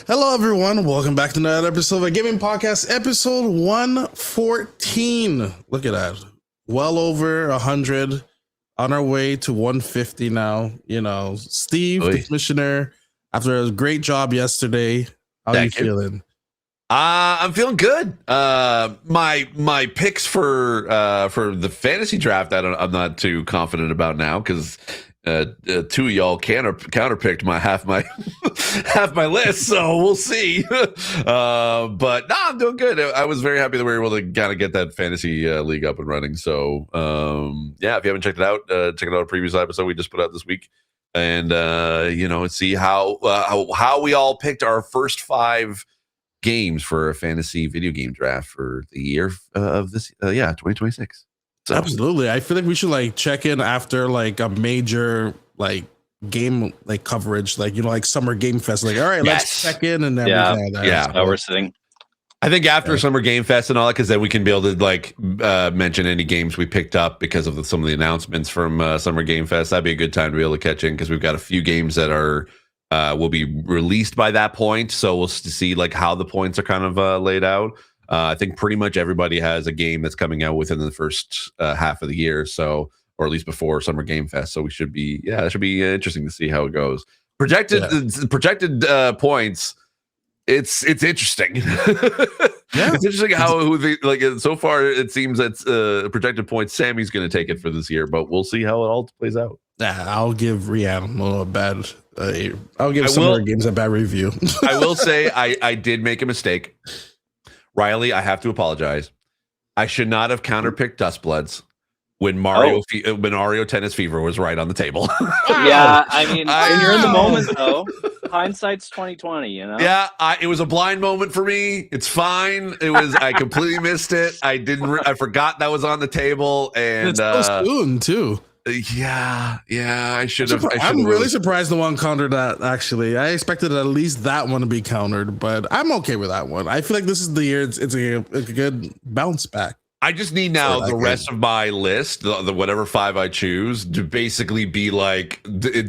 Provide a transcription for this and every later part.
Hello, everyone. Welcome back to another episode of a gaming podcast, episode 114. Look at that. Well over 100, on our way to 150 now. You know, Steve, the commissioner, after a great job yesterday, how are you feeling? I'm feeling good. My picks for the fantasy draft, I'm not too confident about now because two of y'all counterpicked my half my list, so we'll see. But no, I'm doing good. I was very happy that we were able to kind of get that fantasy league up and running. So yeah, if you haven't checked it out, check it out. A previous episode we just put out this week, and see how we all picked our first 5 games for a fantasy video game draft for the year of this 2026. So. Absolutely. I feel like we should check in after a major game coverage, Summer Game Fest. All right, let's check in and everything. Yeah, we're sitting. I think after Summer Game Fest and all that, because then we can be able to mention any games we picked up because of some of the announcements from Summer Game Fest. That'd be a good time to be able to catch in because we've got a few games that are will be released by that point, so we'll see how the points are kind of laid out. I think pretty much everybody has a game that's coming out within the first half of the year, so or at least before Summer Game Fest. So it should be interesting to see how it goes. Projected points. It's interesting. It's interesting how so far it seems that projected points Sammy's going to take it for this year, but we'll see how it all plays out. I'll give Rihanna a bad. I'll give some of her games a bad review. I will say I did make a mistake. Riley, I have to apologize. I should not have counterpicked Dustbloods when Mario Tennis Fever was right on the table. Yeah, I mean, when you're in the moment, though, hindsight's 2020. You know. Yeah, it was a blind moment for me. It's fine. I completely missed it. I forgot that was on the table, and it's so soon too. Yeah, I should have. I'm really surprised the one countered that, actually. I expected at least that one to be countered, but I'm okay with that one. I feel like this is the year it's a good bounce back. I just need now the rest of my list, the whatever 5 I choose, to basically be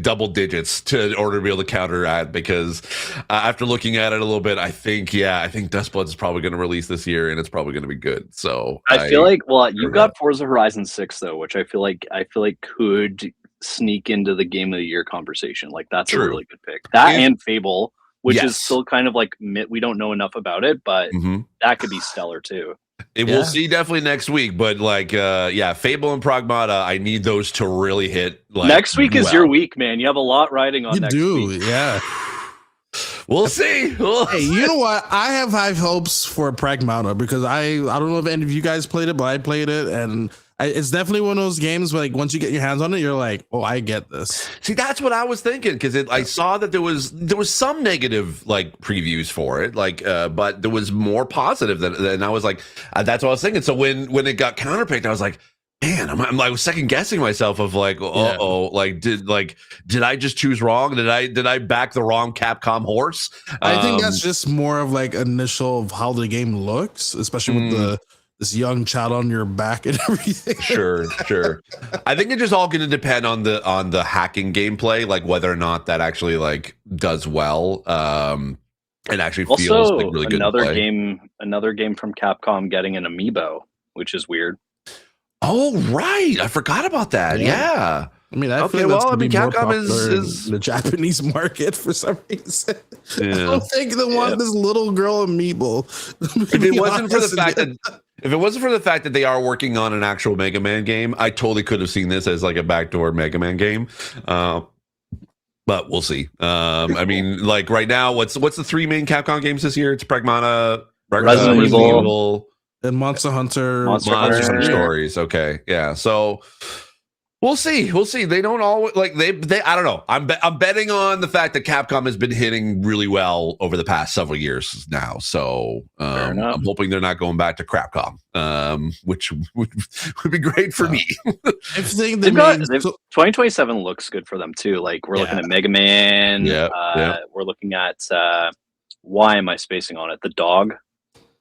double digits in order to be able to counteract. Because after looking at it a little bit, I think Dustbloods is probably going to release this year, and it's probably going to be good. So I feel like you got Forza Horizon 6 though, which I feel like could sneak into the game of the year conversation. That's a really good pick. And Fable, which is still kind of we don't know enough about it, but that could be stellar too. We'll see definitely next week, but Fable and Pragmata, I need those to really hit. Next week is your week, man. You have a lot riding on next week. Yeah. We'll see. Hey, you know what? I have high hopes for Pragmata because I don't know if any of you guys played it, but I played it, and it's definitely one of those games where once you get your hands on it, you're like, oh, I get this. See, that's what I was thinking because I saw that there was some negative previews for it, but there was more positive than I was that's what I was thinking. So when it got counterpicked, I was like, man, I was second guessing myself of did I just choose wrong? Did I back the wrong Capcom horse? I think that's just more of initial of how the game looks, especially with this young child on your back and everything. Sure. I think it's just all going to depend on the hacking gameplay, whether or not that actually does well. And actually feels also, really good. Another game from Capcom getting an amiibo, which is weird. Oh right, I forgot about that. Yeah. I mean, I feel Capcom is the Japanese market for some reason. Yeah. I don't think they want this little girl amiibo. If it wasn't for the fact that they are working on an actual Mega Man game, I totally could have seen this as a backdoor Mega Man game. But we'll see. I mean, right now, what's the 3 main Capcom games this year? It's Pragmata, Resident Evil, and Monster Hunter. Monster Stories. Okay, yeah. So we'll see. They don't always they. I don't know. I'm betting on the fact that Capcom has been hitting really well over the past several years now. So I'm hoping they're not going back to Crapcom, which would be great for me. I think 2027 looks good for them too. We're looking at Mega Man. We're looking at why am I spacing on it? The dog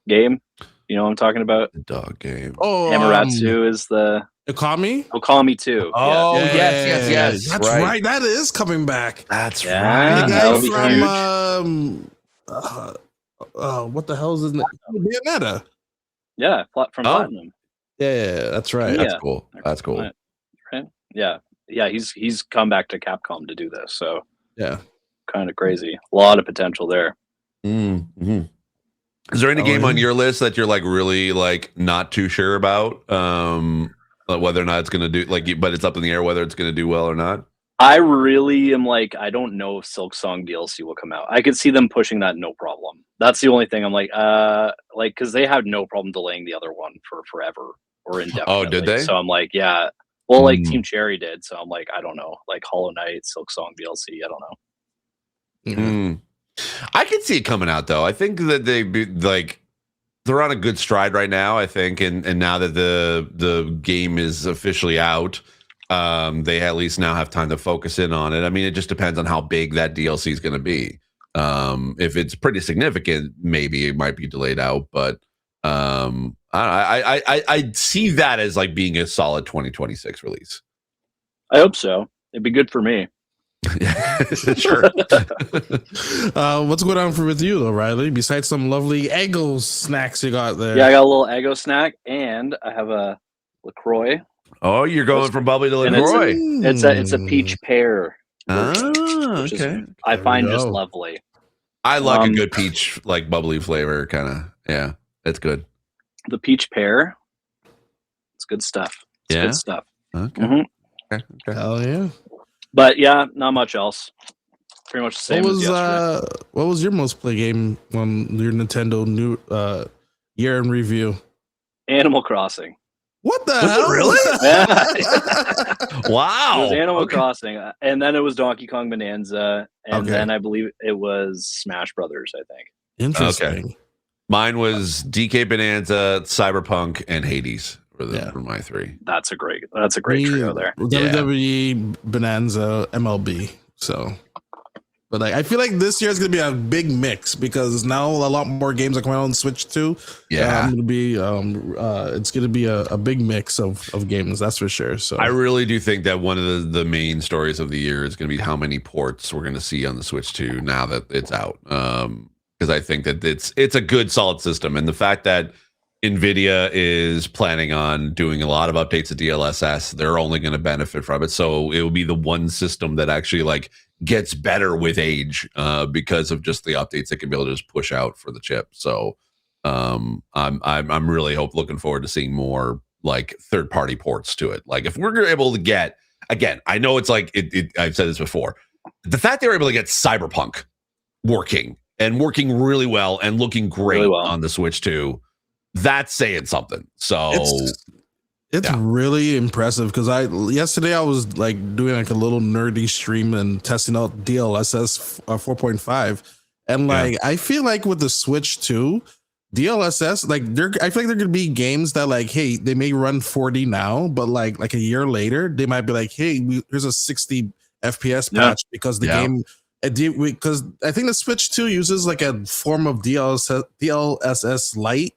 game. You know what I'm talking about? The dog game. Oh, Amaterasu is the Okami 2. Oh, yes. That's right. That is coming back. That's right. The guy from what the hell is his name? Bayonetta. Yeah, from Platinum. Yeah, that's right. That's cool. That's cool. Right? Yeah. He's come back to Capcom to do this, so yeah, kind of crazy. A lot of potential there. Mm-hmm. Is there any game on your list that you're like really like not too sure about? Whether or not it's gonna do but it's up in the air whether it's gonna do well or not. I really am like, I don't know if Silk Song DLC will come out. I could see them pushing that no problem. That's the only thing I'm like, because they had no problem delaying the other one for forever or indefinitely. Oh, did they? So I'm like, yeah. Well, like Team Cherry did. So I'm like, I don't know. Like Hollow Knight, Silk Song DLC. I don't know. Mm. I can see it coming out though. I think that they're on a good stride right now. I think, and now that the game is officially out, they at least now have time to focus in on it. I mean, it just depends on how big that DLC is going to be. If it's pretty significant, maybe it might be delayed out. But I see that as like being a solid 2026 release. I hope so. It'd be good for me. Sure. What's going on with you though, Riley? Besides some lovely Eggo snacks you got there. Yeah, I got a little Eggo snack, and I have a LaCroix. Oh, you're going from bubbly to LaCroix. It's a peach pear. Okay. I find just lovely. I like a good peach, like bubbly flavor, kind of. Yeah, it's good. The peach pear, it's good stuff. It's good stuff. Okay. Mm-hmm. Okay. Hell yeah. But yeah, not much else. Pretty much the same as yesterday. What was your most played game on your Nintendo new year in review? Animal Crossing. What the hell? Really? Yeah. Wow. It was Animal Crossing, and then it was Donkey Kong Bonanza, and then I believe it was Smash Brothers. I think. Interesting. Okay. Mine was DK Bonanza, Cyberpunk, and Hades. For my three. That's a great trio there. WWE, Bonanza, MLB. So, but I feel like this year is going to be a big mix because now a lot more games are coming out on Switch too. Yeah, it's going to be a big mix of games. That's for sure. So I really do think that one of the main stories of the year is going to be how many ports we're going to see on the Switch 2 now that it's out. Because I think that it's a good solid system, and the fact that NVIDIA is planning on doing a lot of updates to DLSS. They're only going to benefit from it. So it will be the one system that actually like gets better with age because of just the updates they can be able to just push out for the chip. So I'm really looking forward to seeing more like third party ports to it. Like if we're able to get, again, I know it's like I've said this before, the fact they were able to get Cyberpunk working really well and looking great on the Switch 2. That's saying something. So it's really impressive because yesterday I was like doing like a little nerdy stream and testing out DLSS 4.5, and like I feel like with the Switch 2 DLSS, like I feel like there could be games that like, hey, they may run 40 now, but like a year later they might be like, hey, here's a 60 FPS patch because the game. Because I think the Switch 2 uses like a form of DLSS Lite.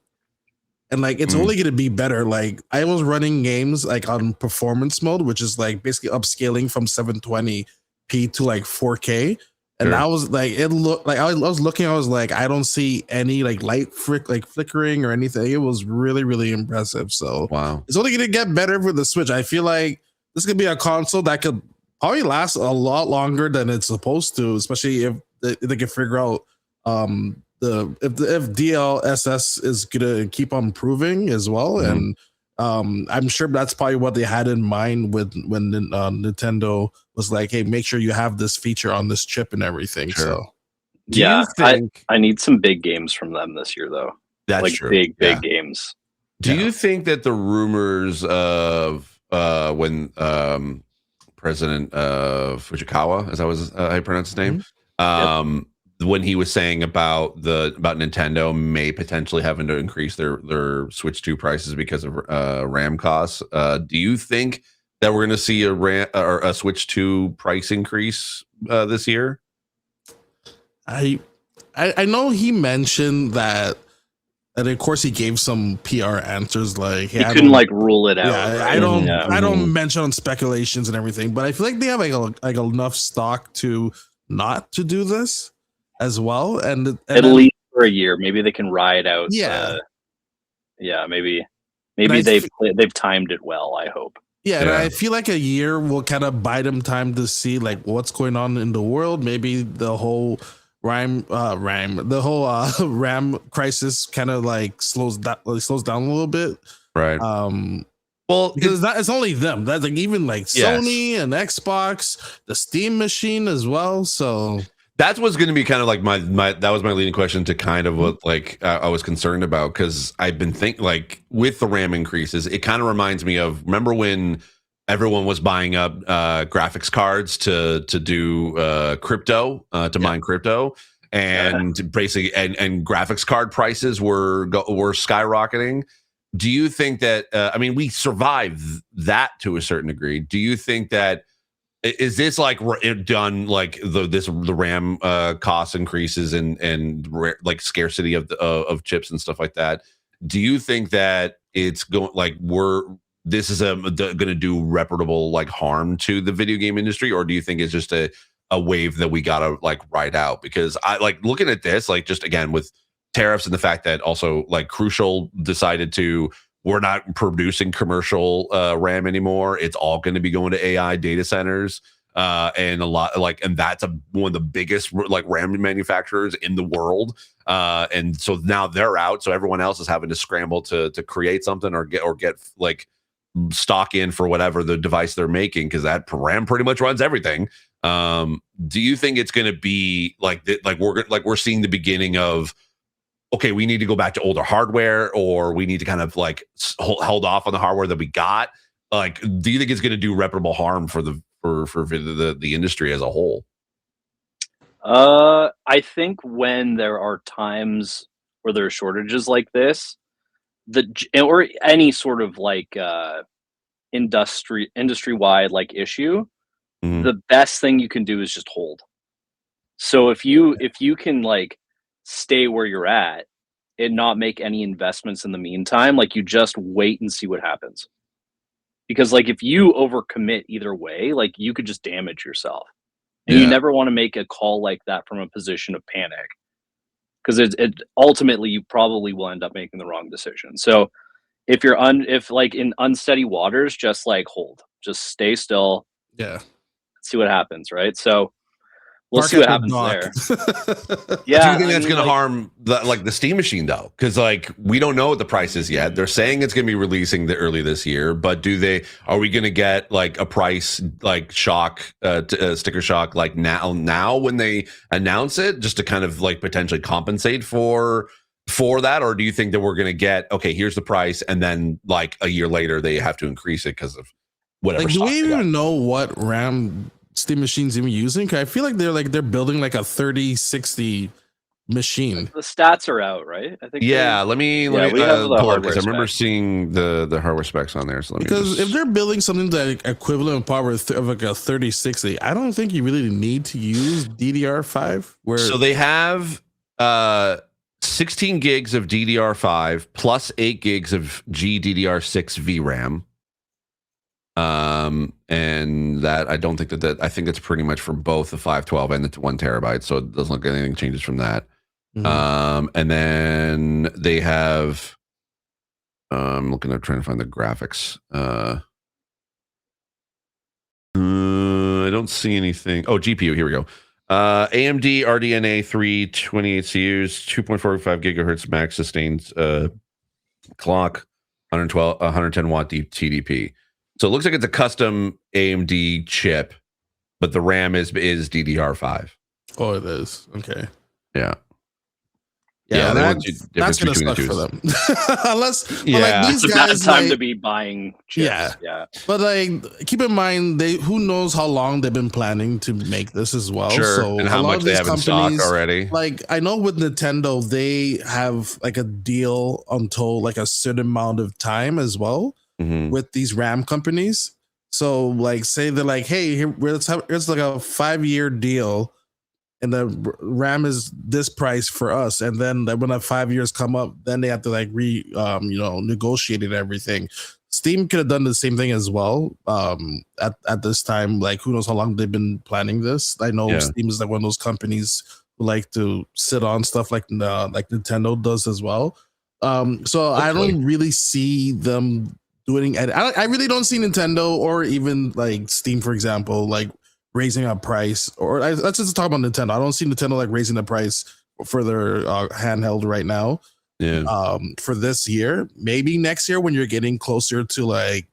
And like it's only going to be better. Like I was running games like on performance mode, which is like basically upscaling from 720p to like 4K. And I was like, it looked like I was looking. I was like, I don't see any like light flickering or anything. It was really, really impressive. So wow, it's only going to get better with the Switch. I feel like this could be a console that could probably last a lot longer than it's supposed to, especially if they can figure out if DLSS is gonna keep on improving as well, and I'm sure that's probably what they had in mind when Nintendo was like, "Hey, make sure you have this feature on this chip and everything." Sure. So, do you think I need some big games from them this year, though? That's like true. Big games. Do you think that the rumors of when President Fujikawa, as I was how you pronounce his name, when he was saying about Nintendo may potentially having to increase their Switch 2 prices because of RAM costs, do you think that we're going to see a Switch 2 price increase this year? I know he mentioned that, and of course he gave some PR answers like, hey, he couldn't like rule it out. Yeah, right? I don't mention on speculations and everything, but I feel like they have like enough stock to not to do this. as well, and at then, least for a year. Maybe they can ride out. yeah, Maybe and they've timed it well. I hope. yeah, and I feel like a year will kind of buy them time to see like what's going on in the world. Maybe the whole RAM RAM crisis kind of like slows down a little bit, right? Well, because it's only them. That's like even like Sony and Xbox, the Steam machine as well. So that's what's going to be kind of like my that was my leading question to kind of what like I was concerned about, because I've been thinking like with the RAM increases, it kind of reminds me of, remember when everyone was buying up graphics cards to do crypto to mine crypto, and basically and graphics card prices were skyrocketing. Do you think that I mean, we survived that to a certain degree? Do you think that is this like done like the RAM cost increases and like scarcity of chips and stuff like that? Do you think that it's going like this is going to do reputable like harm to the video game industry, or do you think it's just a wave that we gotta like ride out? Because I like looking at this, like just again with tariffs and the fact that also like Crucial decided to, we're not producing commercial RAM anymore. It's all going to be going to AI data centers, and a lot like, and that's one of the biggest like RAM manufacturers in the world. And so now they're out, so everyone else is having to scramble to create something or get like stock in for whatever the device they're making, because that RAM pretty much runs everything. Do you think it's going to be like we're seeing the beginning of, okay, we need to go back to older hardware, or we need to kind of like held off on the hardware that we got? Like, do you think it's going to do reputable harm for the industry as a whole? I think when there are times where there are shortages like this, or any sort of like industry wide like issue, the best thing you can do is just hold. So if you can like stay where you're at and not make any investments in the meantime, like you just wait and see what happens. Because like if you overcommit either way, like you could just damage yourself. And you never want to make a call like that from a position of panic. Because it ultimately you probably will end up making the wrong decision. So if you're if like in unsteady waters, just like hold. Just stay still. Yeah. See what happens, right? So we'll see what happens there. Yeah, do you think that's going to harm the Steam machine though? Because like we don't know what the price is yet. They're saying it's going to be releasing early this year, but are we going to get like a price like shock, sticker shock like now when they announce it, just to kind of like potentially compensate for that? Or do you think that we're going to get, okay, here's the price, and then like a year later they have to increase it because of whatever? Like, do we even know what RAM Steam machines even using? Cause I feel like they're building like a 3060 machine. The stats are out, right? I think. Yeah, let me we have the hardware. I remember seeing the hardware specs on there. So if they're building something that equivalent power of like a 3060, I don't think you really need to use DDR5. So they have 16 gigs of DDR5 plus 8 gigs of GDDR6 VRAM. And that I don't think that I think that's pretty much for both the 512 and the 1 terabyte. So it doesn't look like anything changes from that. And then they have, I'm looking at trying to find the graphics. I don't see anything. Oh, GPU. Here we go. AMD RDNA 3 28 CUs, 2.45 gigahertz max sustained clock, 110 watt TDP. So it looks like it's a custom AMD chip, but the RAM is DDR5. Oh, it is. Okay. Yeah. Yeah, that's gonna suck for them. Unless, like, these guys, it's a bad time to be buying chips. Yeah. But like, keep in mind, who knows how long they've been planning to make this as well. Sure. So and how much they have in stock already. Like, I know with Nintendo, they have like a deal until like a certain amount of time as well with these RAM companies. So like, say they're like, hey, here's like a 5-year deal, and the RAM is this price for us, and then when that 5 years come up, then they have to like negotiate it, everything. Steam could have done the same thing as well. At this time, like, who knows how long they've been planning this? I know Steam is like one of those companies like to sit on stuff like Nintendo does as well. So I don't really see them doing. I really don't see Nintendo or even like Steam, for example, like raising a price. Or let's just talk about Nintendo. I don't see Nintendo like raising the price for their handheld right now. Yeah. For this year, maybe next year when you're getting closer to like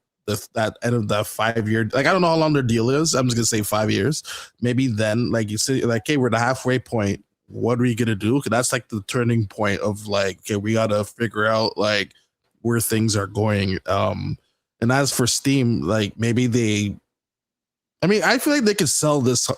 that end of the 5 year, like I don't know how long their deal is. I'm just gonna say 5 years. Maybe then, like you say, like, hey, we're at the halfway point. What are we gonna do? Because that's like the turning point of like, okay, we gotta figure out like where things are going. And as for Steam, like maybe I feel like they could sell this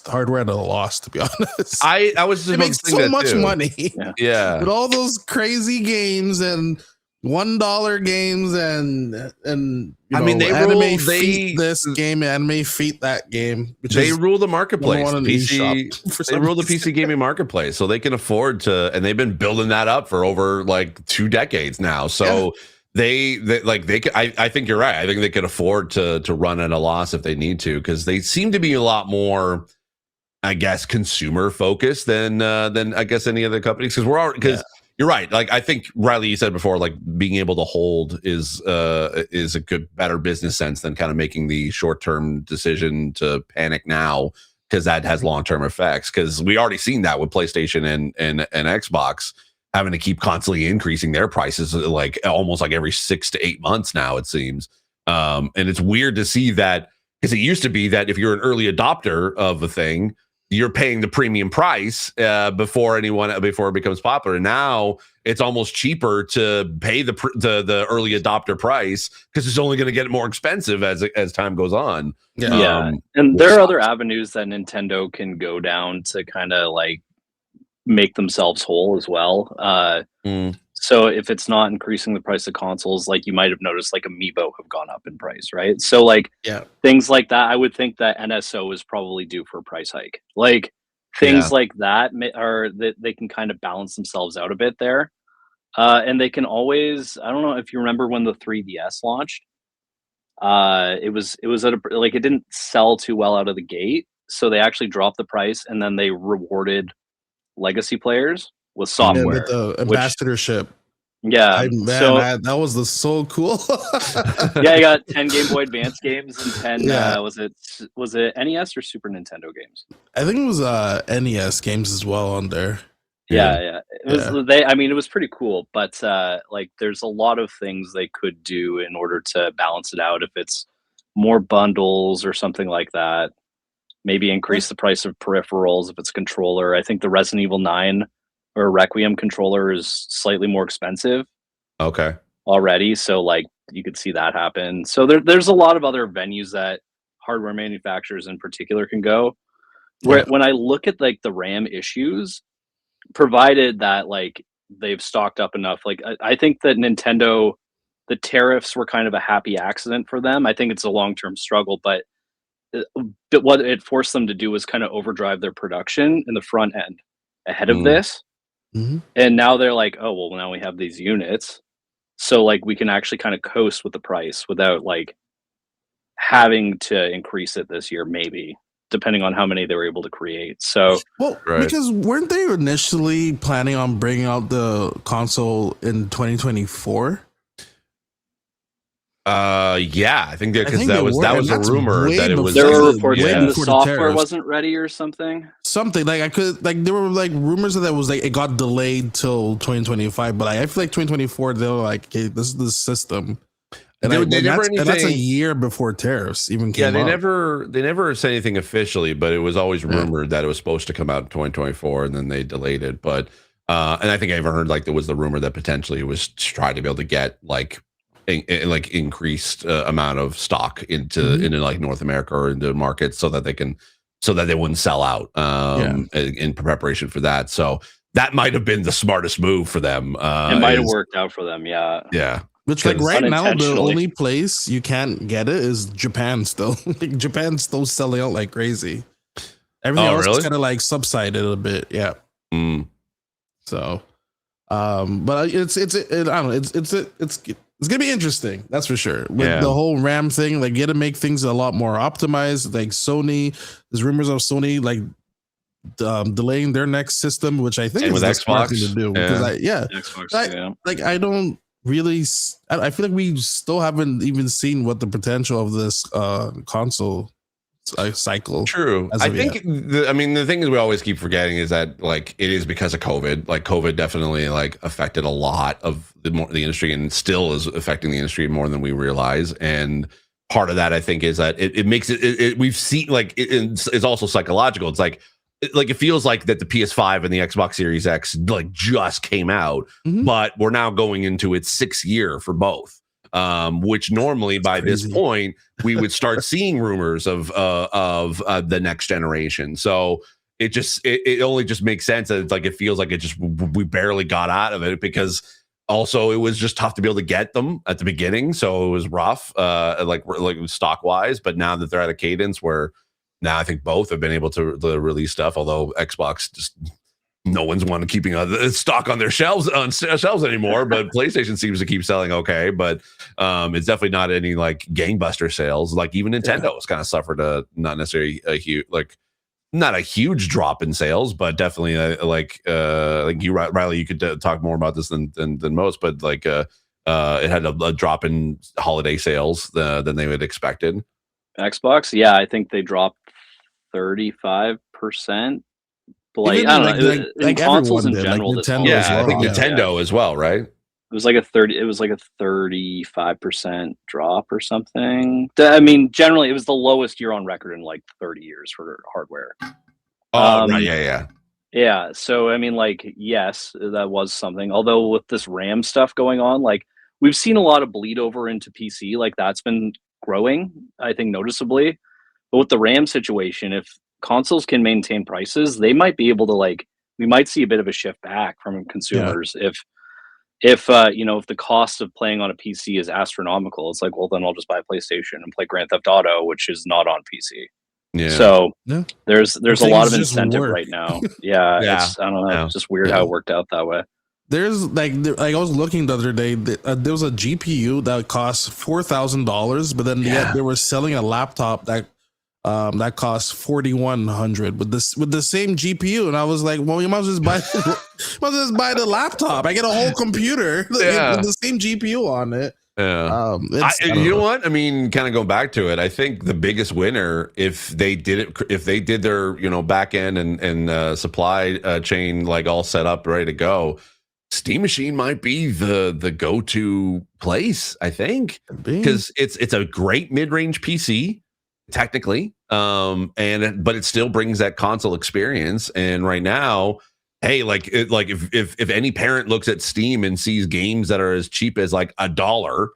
hardware at a loss, to be honest. I was they make so much money. Yeah. With all those crazy games and $1 games and they anime feat this game, anime feat that game. They rule the marketplace. They rule the PC gaming marketplace, so they can afford to, and they've been building that up for over like 2 decades now. So they could, I think you're right. I think they could afford to run at a loss if they need to, because they seem to be a lot more, I guess, consumer focused than I guess any other companies. Because you're right. Like I think Riley, you said before, like being able to hold is a better business sense than kind of making the short term decision to panic now, because that has long term effects. Because we already seen that with PlayStation and Xbox having to keep constantly increasing their prices, like almost like every 6 to 8 months now, it seems. And it's weird to see that, because it used to be that if you're an early adopter of a thing, you're paying the premium price before it becomes popular. Now it's almost cheaper to pay the early adopter price, because it's only going to get more expensive as time goes on. And there are other avenues that Nintendo can go down to kind of like make themselves whole as well. So if it's not increasing the price of consoles, like you might have noticed, like Amiibo have gone up in price, right? So like things like that, I would think that NSO is probably due for a price hike. Like things like that are that they can kind of balance themselves out a bit there. And they can always, I don't know if you remember when the 3DS launched, it was at it didn't sell too well out of the gate, so they actually dropped the price and then they rewarded legacy players with software, with the ambassadorship. That was so cool. I got 10 Game Boy Advance games and 10 was it NES or Super Nintendo games? I think it was NES games as well on there. It was pretty cool, but like there's a lot of things they could do in order to balance it out. If it's more bundles or something like that, maybe increase the price of peripherals. If it's controller, I think the Resident Evil 9 or Requiem controller is slightly more expensive already, so like you could see that happen. So there's a lot of other venues that hardware manufacturers in particular can go, where when I look at like the RAM issues, provided that like they've stocked up enough, like I think that Nintendo, the tariffs were kind of a happy accident for them. I think it's a long-term struggle, but what it forced them to do was kind of overdrive their production in the front end ahead of this. And now they're like, oh, well, now we have these units. So like we can actually kind of coast with the price without like having to increase it this year, maybe, depending on how many they were able to create. So, because weren't they initially planning on bringing out the console in 2024? I think because that was a rumor that it was. There were reports that the software wasn't ready or something. Something like there were like rumors that was like it got delayed till 2025, but I feel like 2024 they were like, okay, this is the system. And that's a year before tariffs even came out. They never said anything officially, but it was always rumored that it was supposed to come out in 2024, and then they delayed it. But and I think I ever heard like there was the rumor that potentially it was trying to be able to get like increased amount of stock into like North America or into markets so that they wouldn't sell out in preparation for that. So that might have been the smartest move for them. It might have worked out for them. Yeah. Which like right now the only place you can't get it is Japan still. Like, Japan's still selling out like crazy. Everything else is kind of like subsided a bit. Yeah. So but it's I don't know, it's gonna be interesting, that's for sure. With the whole RAM thing, like, you gotta make things a lot more optimized. Like Sony, there's rumors of Sony like delaying their next system, which I think and is with the smart thing Xbox, to do. Because Xbox, I don't really. I feel like we still haven't even seen what the potential of this console cycle. True. I think the thing is we always keep forgetting is that like it is because of COVID. Like COVID definitely like affected a lot of the industry and still is affecting the industry more than we realize. And part of that I think is that it makes it we've seen like it's also psychological. It's like it feels like that the PS5 and the Xbox Series X like just came out, but we're now going into its 6th year for both. Which normally by this point we would start seeing rumors of the next generation. So it only just makes sense that it's like it feels like we barely got out of it because also it was just tough to be able to get them at the beginning, so it was rough, like stock wise. But now that they're at a cadence where now I think both have been able to release stuff, although Xbox just. No one's wanting keeping stock on their shelves anymore, but PlayStation seems to keep selling okay. But it's definitely not any like gangbuster sales. Like even Nintendo has kind of suffered a not necessarily a huge not a huge drop in sales, but definitely like you, Riley, you could talk more about this than most. But like it had a drop in holiday sales than they had expected. Xbox, yeah, I think they dropped 35%. Like even, I don't know, like consoles in general. Like Nintendo I think Nintendo as well, right? It was like a 35% drop or something. I mean, generally, it was the lowest year on record in like 30 years for hardware. Oh, right, yeah. So I mean, like, yes, that was something. Although with this RAM stuff going on, like we've seen a lot of bleed over into PC. Like that's been growing, I think, noticeably. But with the RAM situation, if consoles can maintain prices, they might be able to we might see a bit of a shift back from consumers if the cost of playing on a PC is astronomical. It's like, well, then I'll just buy a PlayStation and play Grand Theft Auto, which is not on PC. Yeah. So there's a lot of incentive right now. It's, I don't know, it's just weird how it worked out that way. There's like I was looking the other day. There was a GPU that cost $4,000, but then yet they were selling a laptop that costs $4,100 with the same GPU, and I was like, well, you might as well just buy the laptop. I get a whole computer with the same GPU on it. Yeah, you know what? I mean, kind of going back to it, I think the biggest winner, if they did their back end and supply chain like all set up, ready to go, Steam Machine might be the go-to place. I think because it's a great mid-range PC. Technically, but it still brings that console experience. And right now, hey, if any parent looks at Steam and sees games that are as cheap as like $1,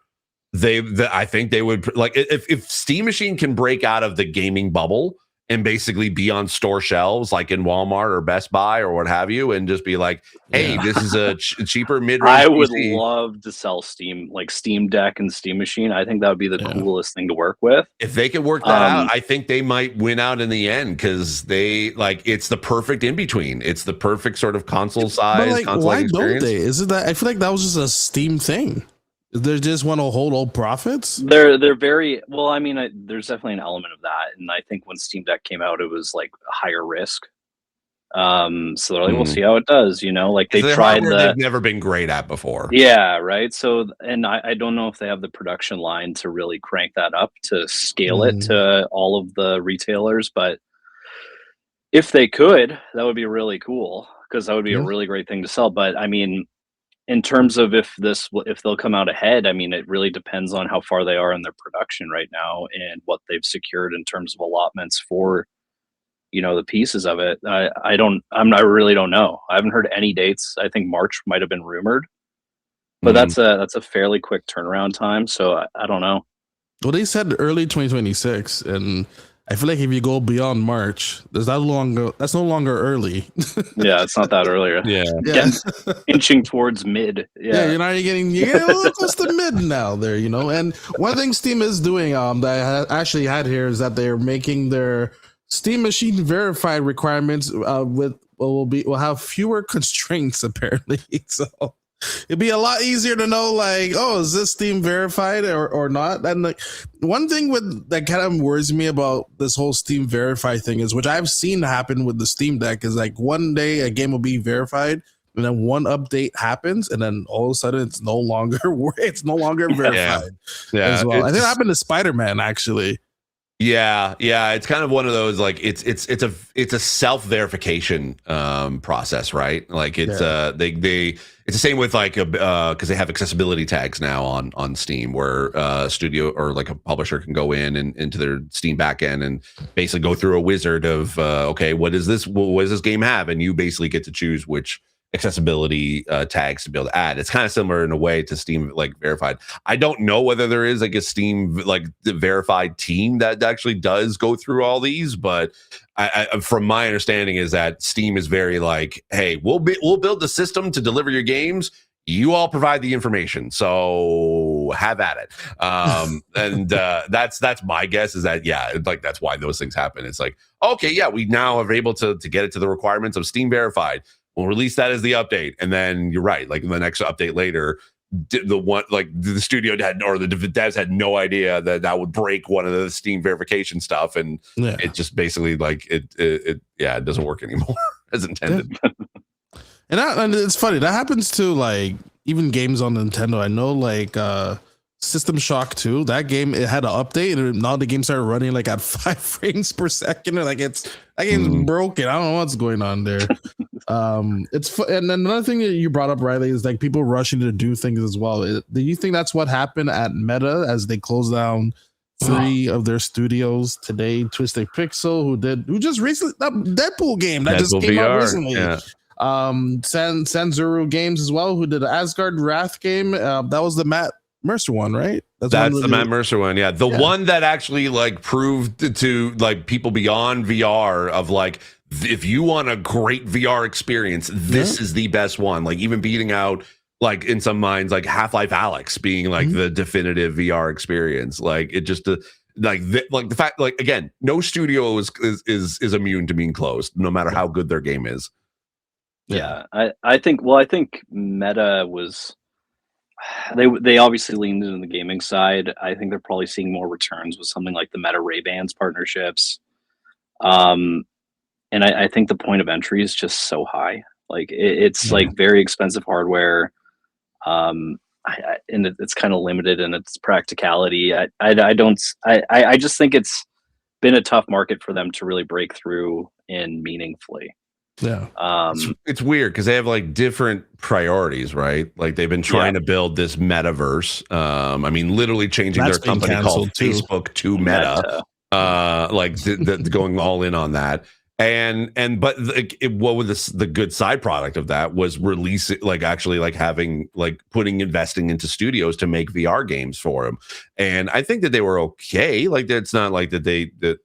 I think they would like if Steam Machine can break out of the gaming bubble and basically be on store shelves like in Walmart or Best Buy or what have you, and just be like, hey, this is a cheaper mid-range I would PC. love to sell Steam, like Steam Deck and Steam Machine. I think that would be the coolest thing to work with. If they could work that out, I think they might win out in the end because they it's the perfect in between. It's the perfect sort of console size. But why don't they? Is it that I feel like that was just a Steam thing? They just want to hold all profits. They're very well. I mean, there's definitely an element of that, and I think when Steam Deck came out, it was like higher risk. So they're like, we'll see how it does. Like they tried they've never been great at before. Yeah, right. So, and I don't know if they have the production line to really crank that up to scale it to all of the retailers, but if they could, that would be really cool because that would be a really great thing to sell. But I mean, in terms of if they'll come out ahead, I mean, it really depends on how far they are in their production right now and what they've secured in terms of allotments for, the pieces of it. I really don't know. I haven't heard any dates. I think March might have been rumored, but that's a fairly quick turnaround time. So I don't know. Well, they said early 2026, and I feel like if you go beyond March, that's no longer early. Yeah, it's not that earlier. Yeah. Inching towards mid. Yeah, you're getting a little close to mid now there, And one thing Steam is doing that I actually had here is that they're making their Steam Machine verified requirements will have fewer constraints apparently. So It'd be a lot easier to know, like, oh, is this Steam verified or not? And like, one thing that kind of worries me about this whole Steam verify thing is, which I've seen happen with the Steam Deck, is like one day a game will be verified, and then one update happens, and then all of a sudden it's no longer verified. Yeah, as well. I think it happened to Spider-Man actually. Yeah, it's kind of one of those, like, it's a self-verification process, right? Like it's it's the same with like because they have accessibility tags now on Steam, where a studio or like a publisher can go in and into their Steam backend and basically go through a wizard of okay, what does this game have, and you basically get to choose which accessibility tags to be able to add. It's kind of similar in a way to Steam like verified. I don't know whether there is like a Steam like the verified team that actually does go through all these, but I from my understanding is that Steam is very like, hey, we'll build the system to deliver your games. You all provide the information, so have at it. And that's my guess, is that like that's why those things happen. It's like, okay, yeah, we now are able to get it to the requirements of Steam verified. We'll release that as the update, and then you're right. Like the next update later, the studio had, or the devs had no idea that would break one of the Steam verification stuff, and it just basically like it doesn't work anymore as intended. Yeah. And it's funny that happens to like even games on Nintendo. I know like System Shock 2, that game, it had an update, and now the game started running like at 5 frames per second. Like that game's broken. I don't know what's going on there. And then another thing that you brought up, Riley, is like people rushing to do things as well. Do you think that's what happened at Meta as they closed down 3 of their studios today? Twisted Pixel, who just recently, that Deadpool game that just came out recently. Yeah. Sanzuru Games as well, who did the Asgard Wrath game. That was the Matt Mercer one, right? That's the Matt Mercer one. Yeah. The one that actually like proved to like people beyond VR of like, if you want a great VR experience, this is the best one. Like even beating out, like in some minds, like Half-Life Alyx being like the definitive VR experience. Like it just like the fact, like again, no studio is immune to being closed, no matter how good their game is. Yeah, I think Meta was, they obviously leaned into the gaming side. I think they're probably seeing more returns with something like the Meta Ray-Bans partnerships. And I think the point of entry is just so high. Like it's like very expensive hardware. And it's kind of limited in its practicality. I just think it's been a tough market for them to really break through in meaningfully. Yeah. It's weird because they have like different priorities, right? Like they've been trying to build this metaverse. I mean, literally changing their company called Facebook to Meta. Like going all in on that. But what was the good side product of that was releasing, like actually like having like investing into studios to make VR games for them. And I think that they were okay. Like it's not like that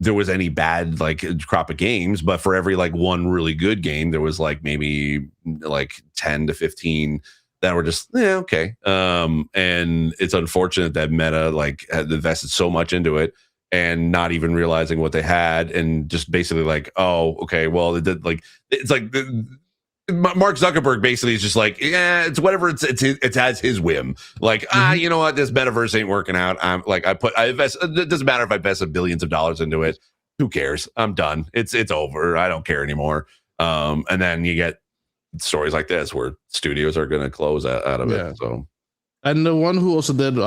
there was any bad like crop of games, but for every like one really good game, there was like maybe like 10 to 15 that were just okay. And it's unfortunate that Meta like had invested so much into it and not even realizing what they had, and just basically like, oh, okay, well, it's like Mark Zuckerberg basically is just like, it's whatever, it's as his whim. Like, you know what, this metaverse ain't working out. I'm like, I invest. It doesn't matter if I invested billions of dollars into it. Who cares? I'm done. It's over. I don't care anymore. And then you get stories like this where studios are going to close out of it. So, and the one who also did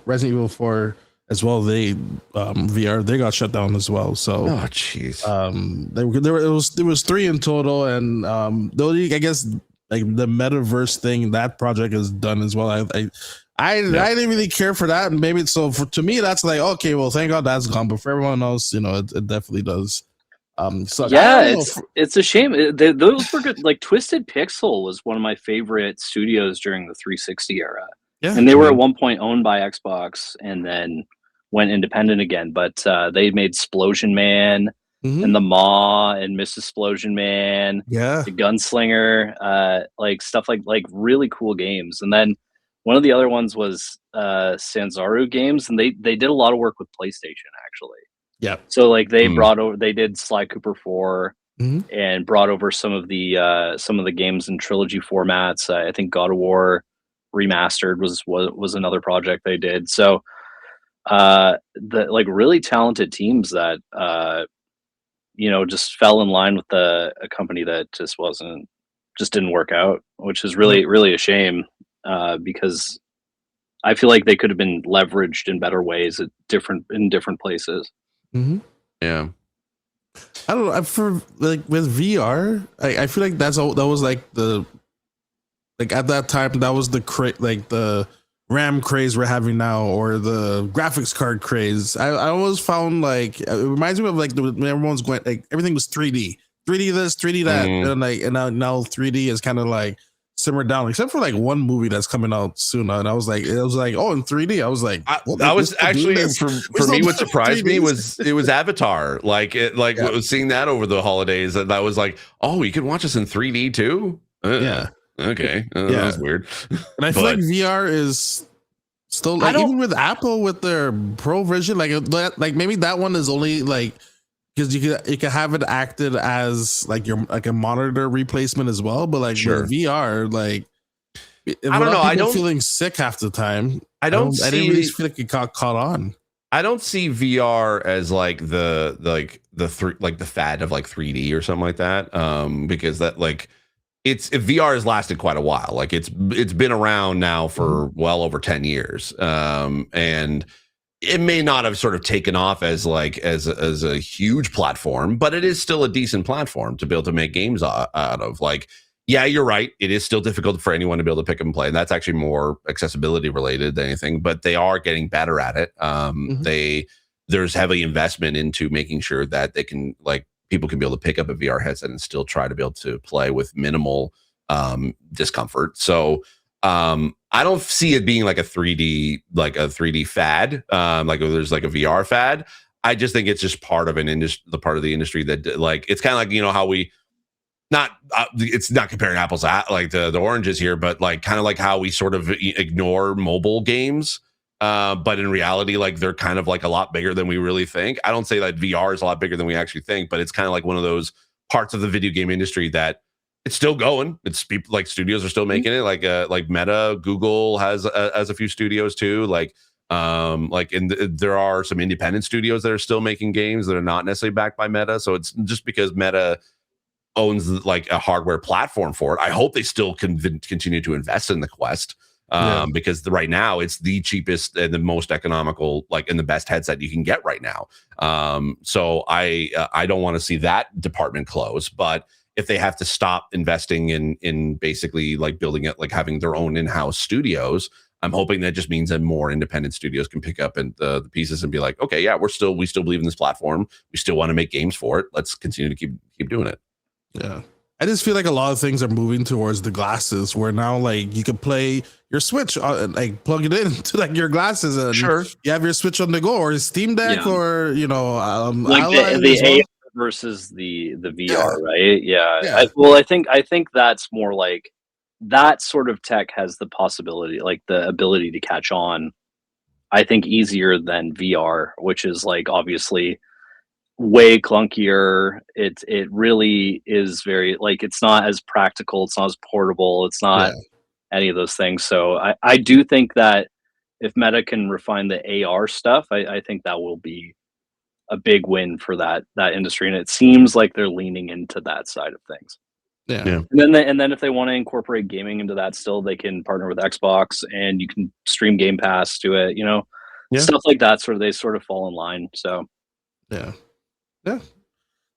Resident Evil 4 as well, they VR, they got shut down as well. So jeez. There was 3 in total, and I guess like the metaverse thing, that project is done as well. I didn't really care for that, and maybe to me that's like, okay, well, thank God that's gone, but for everyone else, it definitely does. So it's a shame. Those were good. Like Twisted Pixel was one of my favorite studios during the 360 era. Yeah, and they were at one point owned by Xbox and then went independent again. But they made Splosion Man and the Maw and Mrs. Splosion Man, the Gunslinger, like stuff like really cool games. And then one of the other ones was Sanzaru Games, and they did a lot of work with PlayStation actually. Yeah. So like they brought over, they did Sly Cooper 4. and brought over some of the games in trilogy formats. I think God of War Remastered was another project they did. So the like really talented teams that just fell in line with a company that just didn't work out, which is really a shame, because I feel like they could have been leveraged in better ways in different places. Mm-hmm. Yeah. I don't know. For like with VR, I feel like that was like at that time that was the RAM craze we're having now, or the graphics card craze. I always found like it reminds me of like when everyone's going like everything was 3D this, 3D that, and now 3D is kind of like simmered down, except for like one movie that's coming out soon. And it was like, oh, in 3D. I was like, I was actually for me, what surprised me was it was Avatar. Was seeing that over the holidays, and I was like, oh, you can watch this in 3D too. Yeah. Okay. That was weird. And I feel like VR is still like, even with Apple with their Pro version, like maybe that one is only like, because you can have it acted as like a monitor replacement as well, but like with VR, like I don't know. I don't feeling sick half the time. I didn't really feel like it got caught on. I don't see VR as like the fad of like 3D or something like that. Because that like VR has lasted quite a while. Like it's been around now for well over 10 years. And it may not have sort of taken off as a huge platform, but it is still a decent platform to be able to make games out of. Like, yeah, you're right. It is still difficult for anyone to be able to pick up and play. And that's actually more accessibility related than anything, but they are getting better at it. There's heavy investment into making sure that they can, like, people can be able to pick up a VR headset and still try to be able to play with minimal discomfort. So I don't see it being like a 3D fad, like there's like a VR fad. I just think it's just part of the part of the industry that, like, it's kind of like, how we it's not comparing apples to like the oranges here, but like kind of like how we sort of ignore mobile games. But in reality, like they're kind of like a lot bigger than we really think. I don't say that VR is a lot bigger than we actually think, but it's kind of like one of those parts of the video game industry that it's still going. It's people like studios are still making it. Like Meta, Google has a few studios too. There are some independent studios that are still making games that are not necessarily backed by Meta. So it's just because Meta owns like a hardware platform for it. I hope they still continue to invest in the Quest. Because right now it's the cheapest and the most economical, like, and the best headset you can get right now. So I don't want to see that department close, but if they have to stop investing in basically like building it, like having their own in-house studios, I'm hoping that just means that more independent studios can pick up and the pieces and be like, okay, yeah, we still believe in this platform. We still want to make games for it. Let's continue to keep doing it. Yeah. I just feel like a lot of things are moving towards the glasses, where now like you can play your Switch, like plug it into like your glasses, and you have your Switch on the go, or Steam Deck, or like the AR versus the VR, right? Yeah. I think that's more like that sort of tech has the possibility, like the ability to catch on, I think, easier than VR, which is like obviously way clunkier. It really is very, like, it's not as practical, it's not as portable, it's not any of those things. So I do think that if Meta can refine the AR stuff, I think that will be a big win for that industry, and it seems like they're leaning into that side of things. And then if they want to incorporate gaming into that, still they can partner with Xbox, and you can stream Game Pass to it, stuff like that. They sort of fall in line. So yeah.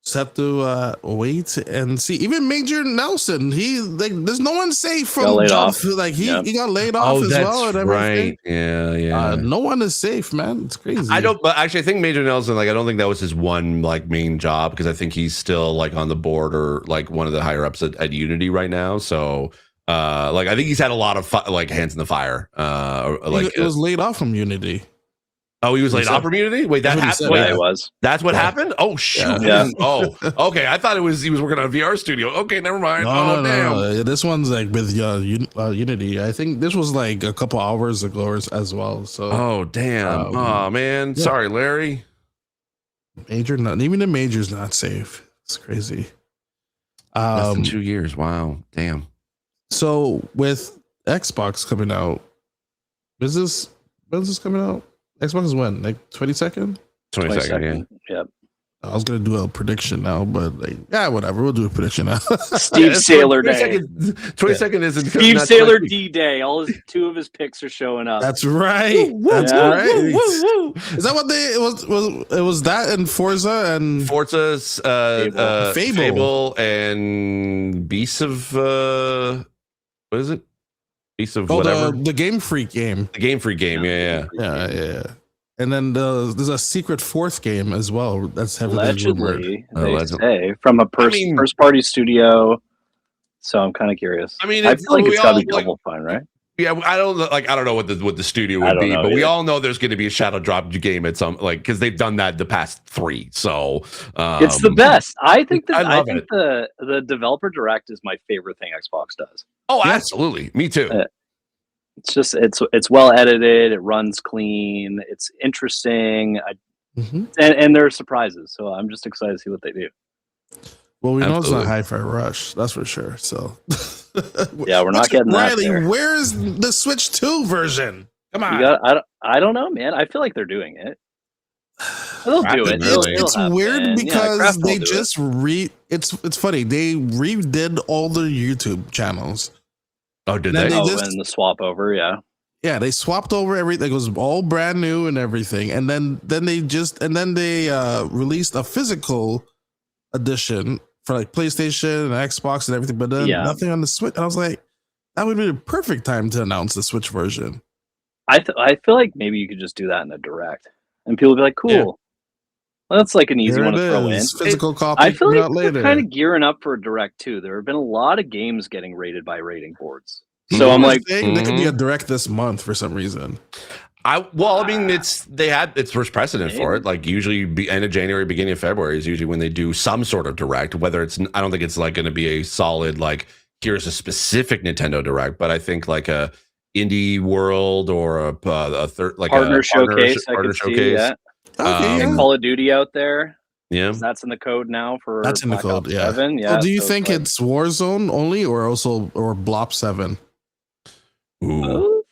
Just have to wait and see. Even Major Nelson, there's no one safe from jump. Like he got laid off as well. And everything. Right. Yeah. No one is safe, man. It's crazy. But actually, I think Major Nelson, like, I don't think that was his one like main job, because I think he's still like on the board or like one of the higher ups at Unity right now. So I think he's had a lot of like hands in the fire. It was laid off from Unity. Oh, he was laid off from Unity? Wait, that happened? Yeah, it was. That's what happened? Oh, shoot. Yeah. Oh, okay. I thought he was working on a VR studio. Okay, never mind. Damn. No. This one's like with Unity. I think this was like a couple hours ago as well. So. Oh, damn. Oh, man. Yeah. Sorry, Larry. Even the Major's not safe. It's crazy. Less than 2 years. Wow. Damn. So with Xbox coming out, when's this coming out? Xbox is when? Like 22nd? 22nd, yeah. Yep. I was gonna do a prediction now, but like, yeah, whatever. We'll do a prediction now. Steve Saylor Day. 22nd isn't Steve Saylor D Day. Two of his picks are showing up. That's right. That's right. Is that what it was that and Forza's Fable and Beasts of what is it? Beasts of whatever. The Game Freak game. The Game Freak game. Yeah. And then there's a secret fourth game as well. That's heavily rumored. They say from a first party studio. So I'm kind of curious. I mean, I feel like it's got to be Double Fine, right? Yeah, I don't know what the studio would be, but we all know there's going to be a shadow drop game at some because they've done that the past 3. So it's the best. I think the developer direct is my favorite thing Xbox does. Oh, absolutely, me too. It's just it's well edited. It runs clean. It's interesting. And there are surprises. So I'm just excited to see what they do. Well, we know it's not Hi-Fi Rush, that's for sure. So yeah, we're not getting that. Riley, where's the Switch 2 version? Come on. I don't know, man. I feel like they're doing it. They'll do it. It's weird because they just it's funny. They redid all the YouTube channels. Oh, did they? And the swap over, yeah. Yeah, they swapped over everything. It was all brand new and everything. And then they released a physical edition for like PlayStation and Xbox and everything, but then nothing on the Switch. And I was like, that would be the perfect time to announce the Switch version. I feel like maybe you could just do that in a direct, and people would be like, "Cool." Yeah. Well, that's like an easy one to throw in. Physical copy. I feel like they're kind of gearing up for a direct too. There have been a lot of games getting rated by rating boards, so I'm like, there could be a direct this month for some reason. It's first precedent for it. Like usually, end of January, beginning of February is usually when they do some sort of direct. Whether I don't think it's like going to be a solid like here's a specific Nintendo direct, but I think like a indie world or a third like partner a showcase. Partner showcase. And Call of Duty out there. Yeah, that's in the code now for that's in the code. Yeah. 7. Yeah. So do you think it's Warzone only or Blop 7? Ooh,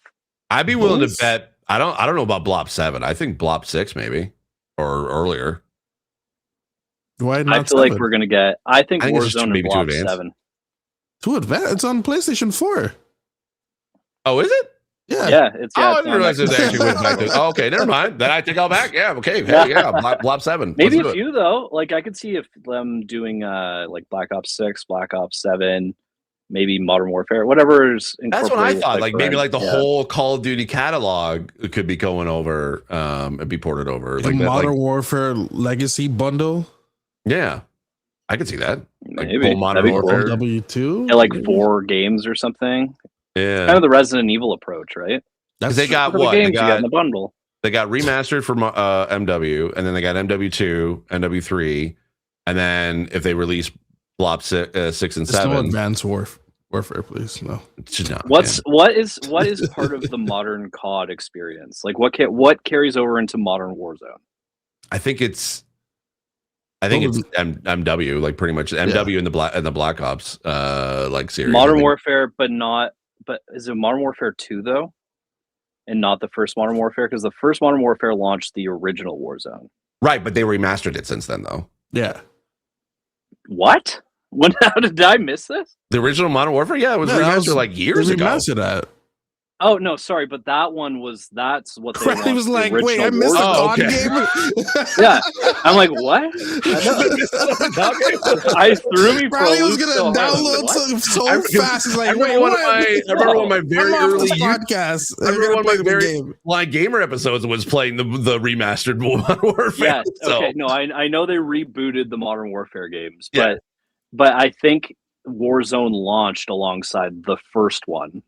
I'd be willing to bet. I don't know about Blop 7. I think Blop 6 maybe or earlier. Why not? I feel 7? Like we're gonna get. I think Warzone and Blop 7. Too advanced. It's on PlayStation 4. Oh, is it? Yeah. I didn't realize it actually went back to. Oh, okay, never mind. Then I take all back. Yeah, okay. Blop 7. Maybe a few though. Like I could see if them doing like Black Ops 6, Black Ops 7, maybe Modern Warfare, whatever is. That's what I thought. Like maybe like the whole Call of Duty catalog could be going over, and be ported over. Like Modern Warfare Legacy bundle. Yeah, I could see that. Maybe like Modern Warfare W2. Yeah, like 4 games or something. Yeah, kind of the Resident Evil approach, right? They got what games you got in the bundle. They got remastered for MW, and then they got MW2, MW3, and then if they release Blop 6 and 7, no Advanced Warfare, please. No, what is part of the modern COD experience? Like what carries over into modern Warzone? I think it's MW, like pretty much MW and the Black Ops like series. Modern Warfare, but is it Modern Warfare 2 though? And not the first Modern Warfare? Because the first Modern Warfare launched the original Warzone. Right, but they remastered it since then though. Yeah. What? How did I miss this? The original Modern Warfare? Yeah, it was remastered like years ago. Remastered that. Oh no, sorry, but that's what they He was like, wait, I missed a COD game. Yeah, I'm like, what? I threw me for Riley was gonna download so fast. He's like, I remember one of my very early podcasts. I remember one of my very Blind Gamer episodes was playing the remastered Modern Warfare. Yes, okay, no, I know they rebooted the Modern Warfare games, but I think Warzone launched alongside the first one.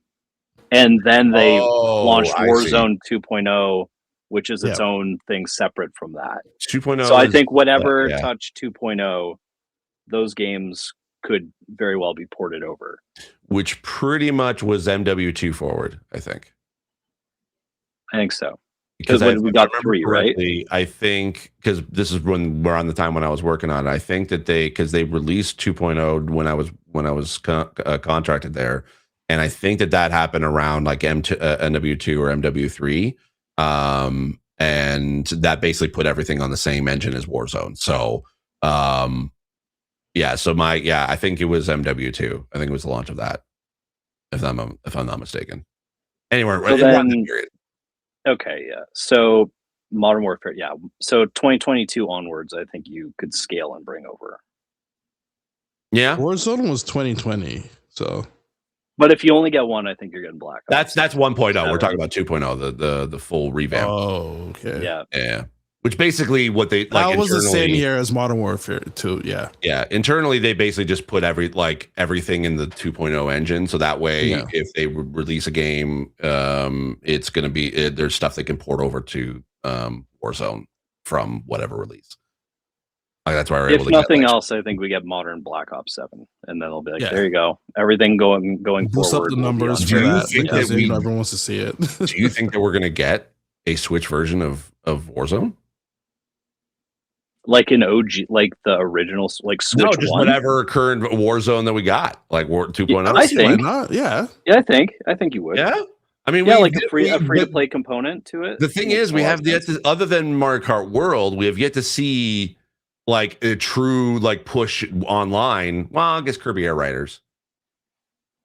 And then they launched Warzone 2.0, which is its own thing separate from that. 2.0. So I think whatever touched 2.0, those games could very well be ported over. Which pretty much was MW2 forward, I think. I think so. Because we got 3, right? I think because this is when we're on the time when I was working on it. I think that because they released 2.0 when I was contracted there, and I think that happened around like MW2 or MW3, and that basically put everything on the same engine as Warzone. So, yeah. So I think it was MW2. I think it was the launch of that, if I'm not mistaken. Anyway, okay, yeah. So Modern Warfare, yeah. So 2022 onwards, I think you could scale and bring over. Yeah, Warzone was 2020, so. But if you only get one, I think you're getting Black Ops. That's 1.0. We're talking about 2.0, the full revamp. Oh, okay. Yeah. Which basically what they like. That was the same year as Modern Warfare 2. Yeah. Yeah. Internally, they basically just put everything in the 2.0 engine, so that way, if they release a game, it's going to be there's stuff they can port over to Warzone from whatever release. Like that's why we're able to. If nothing else, I think we get modern Black Ops 7, and then they'll be like, there you go, everything going boost forward. up the numbers for that because everyone wants to see it. Do you think that we're going to get a Switch version of Warzone? Like an OG, like the original, like Switch no, just 1? Whatever current Warzone that we got, like War 2.0. I think, yeah, I think you would. Yeah, I mean, like a free to play component to it. The thing is, we have yet to, other than Mario Kart World, we have yet to see like a true like push online. Well, I guess Kirby Air Riders,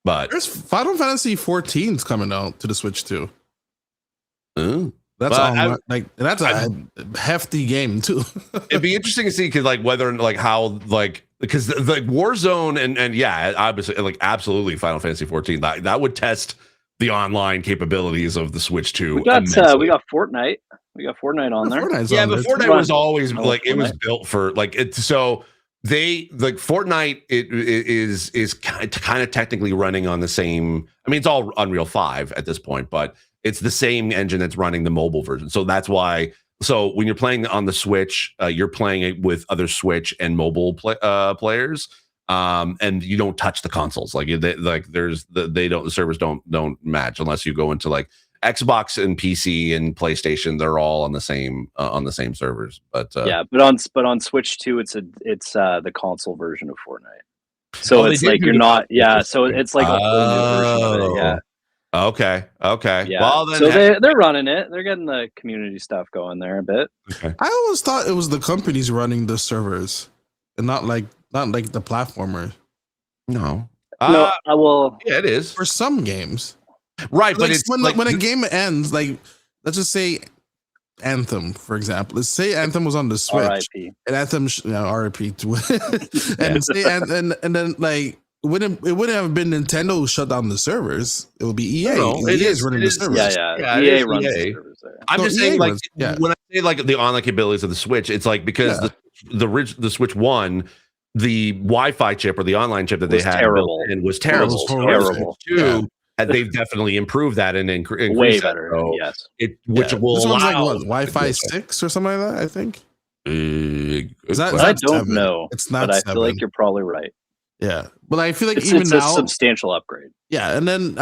but there's Final Fantasy 14's coming out to the Switch too. That's that's a hefty game too. It'd be interesting to see because because Warzone and yeah, obviously like absolutely Final Fantasy 14 that would test the online capabilities of the Switch 2. We got Fortnite. We got Fortnite on there. Yeah, but Fortnite was always it was built for it. So they Fortnite is kind of technically running on the same. I mean, it's all Unreal 5 at this point, but it's the same engine that's running the mobile version. So that's why. So when you're playing on the Switch, you're playing it with other Switch and mobile players, and you don't touch the consoles. The servers don't match unless you go into like Xbox and PC and PlayStation. They're all on the same servers. But but on Switch 2, it's the console version of Fortnite. So it's like you're not. Yeah. So it's like a whole new version of it. Yeah. Okay. Yeah. Well, then so they're running it. They're getting the community stuff going there a bit. Okay. I always thought it was the companies running the servers, and not like the platformer. No. Well, yeah, it is for some games, right? But it's when a game ends, like let's just say Anthem, for example. Let's say Anthem was on the Switch, R.I.P. and Anthem, R.I.P. and then like. It wouldn't have been Nintendo who shut down the servers. It would be EA. It is running the servers. Yeah. EA runs the servers there. I'm just saying, when I say like the online capabilities of the Switch, it's like because the Switch 1, the Wi-Fi chip or the online chip that they had was terrible. It was terrible. Two, they've definitely improved that and increased way better. So yes, which will this allow like Wi-Fi 6 or something like that. I think. I don't know. It's not. But I feel like you're probably right. Yeah, but I feel like it's even now, a substantial upgrade. Yeah, and then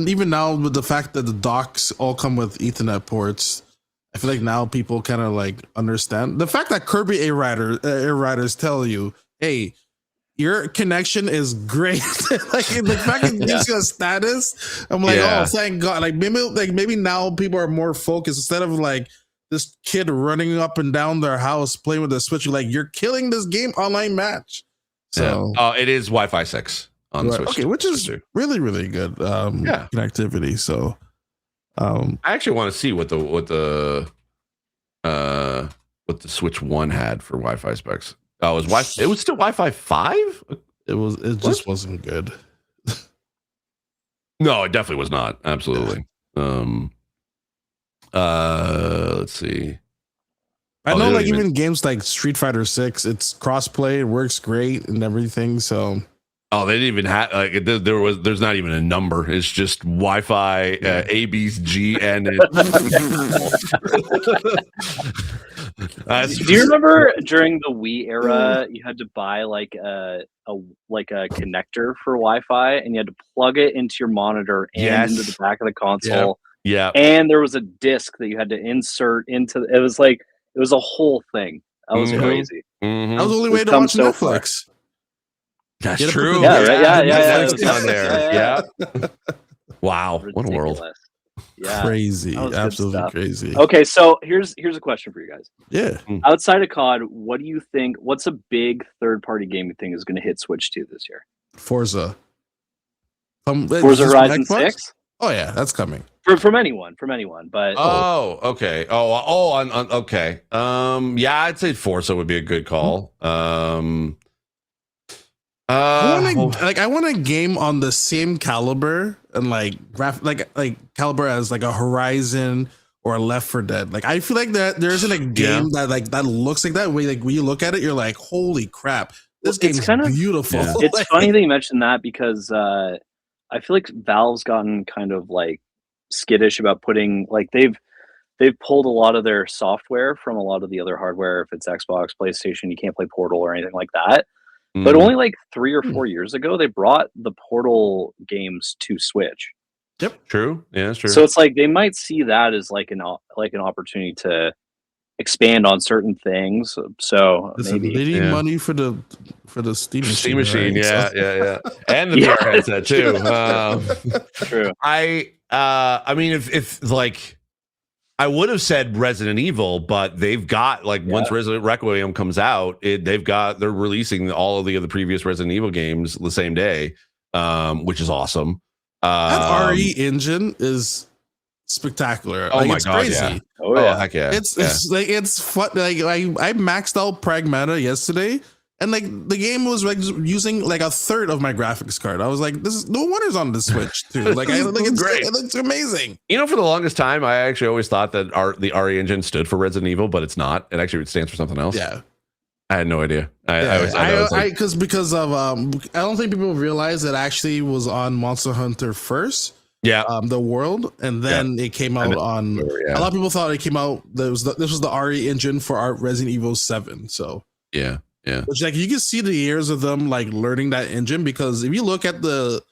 even now with the fact that the docks all come with Ethernet ports, I feel like now people kind of like understand the fact that Kirby Air Riders tell you, hey, your connection is great. Like the fact it gives you a status, I'm like, oh, thank God. Like maybe now people are more focused instead of like this kid running up and down their house playing with the Switch. Like you're killing this game online match. So it is Wi-Fi 6 on the Switch. Okay, which is really, really good connectivity. So I actually want to see what the Switch 1 had for Wi-Fi specs. Oh, it was still Wi-Fi 5? It just wasn't good. No, it definitely was not. Absolutely. Let's see. I know, like even games like Street Fighter 6, it's crossplay, it works great and everything. So, they didn't even have like there's not even a number. It's just Wi-Fi, A, B, G, and. Do you remember during the Wii era, you had to buy like a connector for Wi-Fi, and you had to plug it into your monitor and into the back of the console. Yeah. And there was a disc that you had to insert into. It was a whole thing. That was crazy. That was the only way to watch Netflix. That's true. Yeah, right. Yeah. Netflix on there. Yeah. Wow. Ridiculous. What a world. Yeah. Crazy. Absolutely crazy. Okay, so here's a question for you guys. Yeah. Outside of COD, what do you think? What's a big third-party game you think is going to hit Switch 2 this year? Forza. Forza Horizon 6? Oh yeah, that's coming. From anyone, but okay. Okay. Yeah, I'd say Forza would be a good call. I want a game on the same caliber and like caliber as like a Horizon or a Left 4 Dead. Like I feel like that there isn't a game that looks like that. When you look at it, you're like, holy crap, this game's kind of beautiful. Yeah. It's funny that you mentioned that because I feel like Valve's gotten kind of like skittish about putting they've pulled a lot of their software from a lot of the other hardware. If it's Xbox, PlayStation, you can't play Portal or anything like that. But only like 3 or 4 years ago, they brought the Portal games to Switch. Yep, true. Yeah, that's true. So it's like they might see that as like an opportunity to expand on certain things. So maybe they need money for the Steam machine. Right? Yeah, yeah, and the VR headset too. True. I mean, if like. I would have said Resident Evil, but they've got once Resident Requiem comes out, they're releasing all of the previous Resident Evil games the same day, which is awesome. That RE engine is spectacular. Oh my it's god, crazy. yeah. Oh yeah. Heck yeah. It's fun. I maxed out Pragmata yesterday. And the game was using like a third of my graphics card. I was like, "This is no wonders on the Switch too." It's great. It looks amazing. For the longest time, I actually always thought that the RE engine stood for Resident Evil, but it's not. It actually stands for something else. Yeah, I had no idea. Because of I don't think people realize it actually was on Monster Hunter first. Yeah, the world, and then it came out on. A lot of people thought it came out. This was the RE engine for our Resident Evil 7. So yeah. Yeah, which you can see the years of them learning that engine, because if you look at the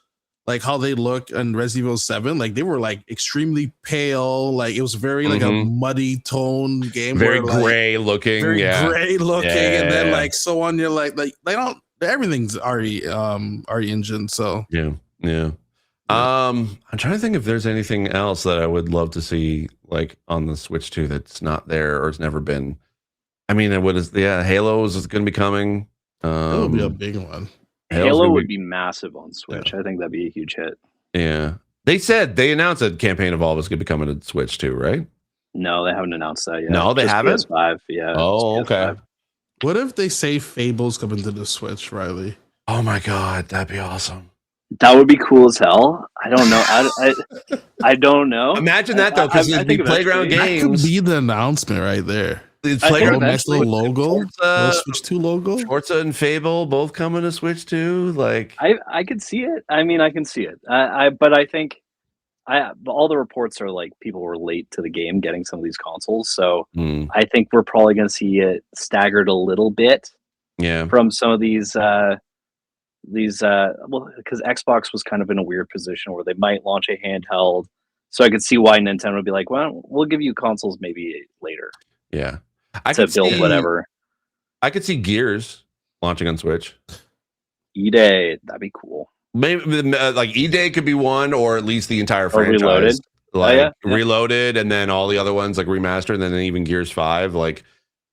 how they look in Resident Evil 7, they were extremely pale, it was very a muddy tone game, very gray looking, and then so on. You're they don't, everything's RE engine, so yeah. I'm trying to think if there's anything else that I would love to see on the Switch 2 that's not there or has never been. I mean, Halo is going to be coming. That would be a big one. Halo would be massive on Switch. Yeah. I think that'd be a huge hit. Yeah. They announced that Campaign Evolve is going to be coming to Switch too, right? No, they haven't announced that yet. No, they haven't? PS5, yeah. Oh, okay. What if they say Fable's coming to the Switch, Riley? Oh my god, that'd be awesome. That would be cool as hell. I don't know. I don't know. Imagine that though, because it'd be Playground Games. That could be the announcement right there. It's Playground next little logo, Switch 2 logo. Forza and Fable both coming to Switch 2. I could see it. I mean, I can see it. But I think all the reports are people were late to the game getting some of these consoles, so I think we're probably going to see it staggered a little bit. Yeah. From some of these because Xbox was kind of in a weird position where they might launch a handheld, so I could see why Nintendo would be like, well, we'll give you consoles maybe later. Yeah. Whatever. I could see Gears launching on Switch. E-Day, that'd be cool. Maybe E-Day could be one, or at least the entire franchise. Reloaded. Reloaded, and then all the other ones remastered, and then even Gears 5.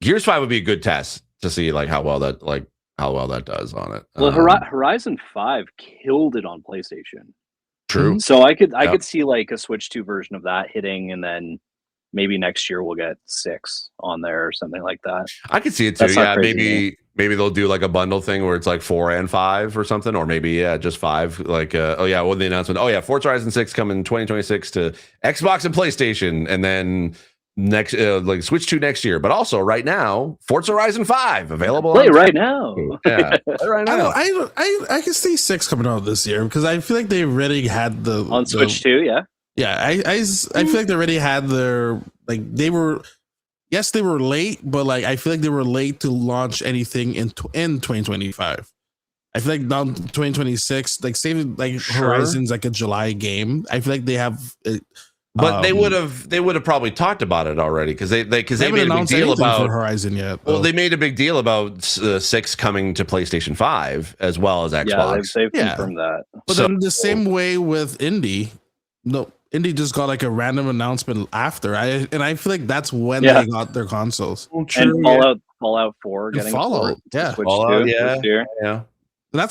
Gears 5 would be a good test to see how well that does on it. Well, Horizon 5 killed it on PlayStation. True. So I could see a Switch 2 version of that hitting, and then maybe next year we'll get 6 on there or something like that. I could see it too. Yeah, maybe they'll do a bundle thing where it's 4 and 5 or something, or maybe just 5. The announcement. Forza Horizon 6 coming 2026 to Xbox and PlayStation, and then next Switch 2 next year. But also right now, Forza Horizon 5 available. Play right now. Yeah, right now. I can see 6 coming out this year, because I feel like they already had on Switch 2. Yeah. Yeah, I feel like they already had their they were late, but I feel like they were late to launch anything in 2025. I feel like now 2026, say Sure. Horizon's a July game. I feel like they have But they would have probably talked about it already because they made a big deal about Horizon yet. Well, they made a big deal about 6 coming to PlayStation 5 as well as Xbox. Yeah, they've confirmed that. But then the same way with Indie, Indie just got like a random announcement after. I feel like that's when they got their consoles. Well, and Fallout 4 getting Fallout, Fallout, yeah.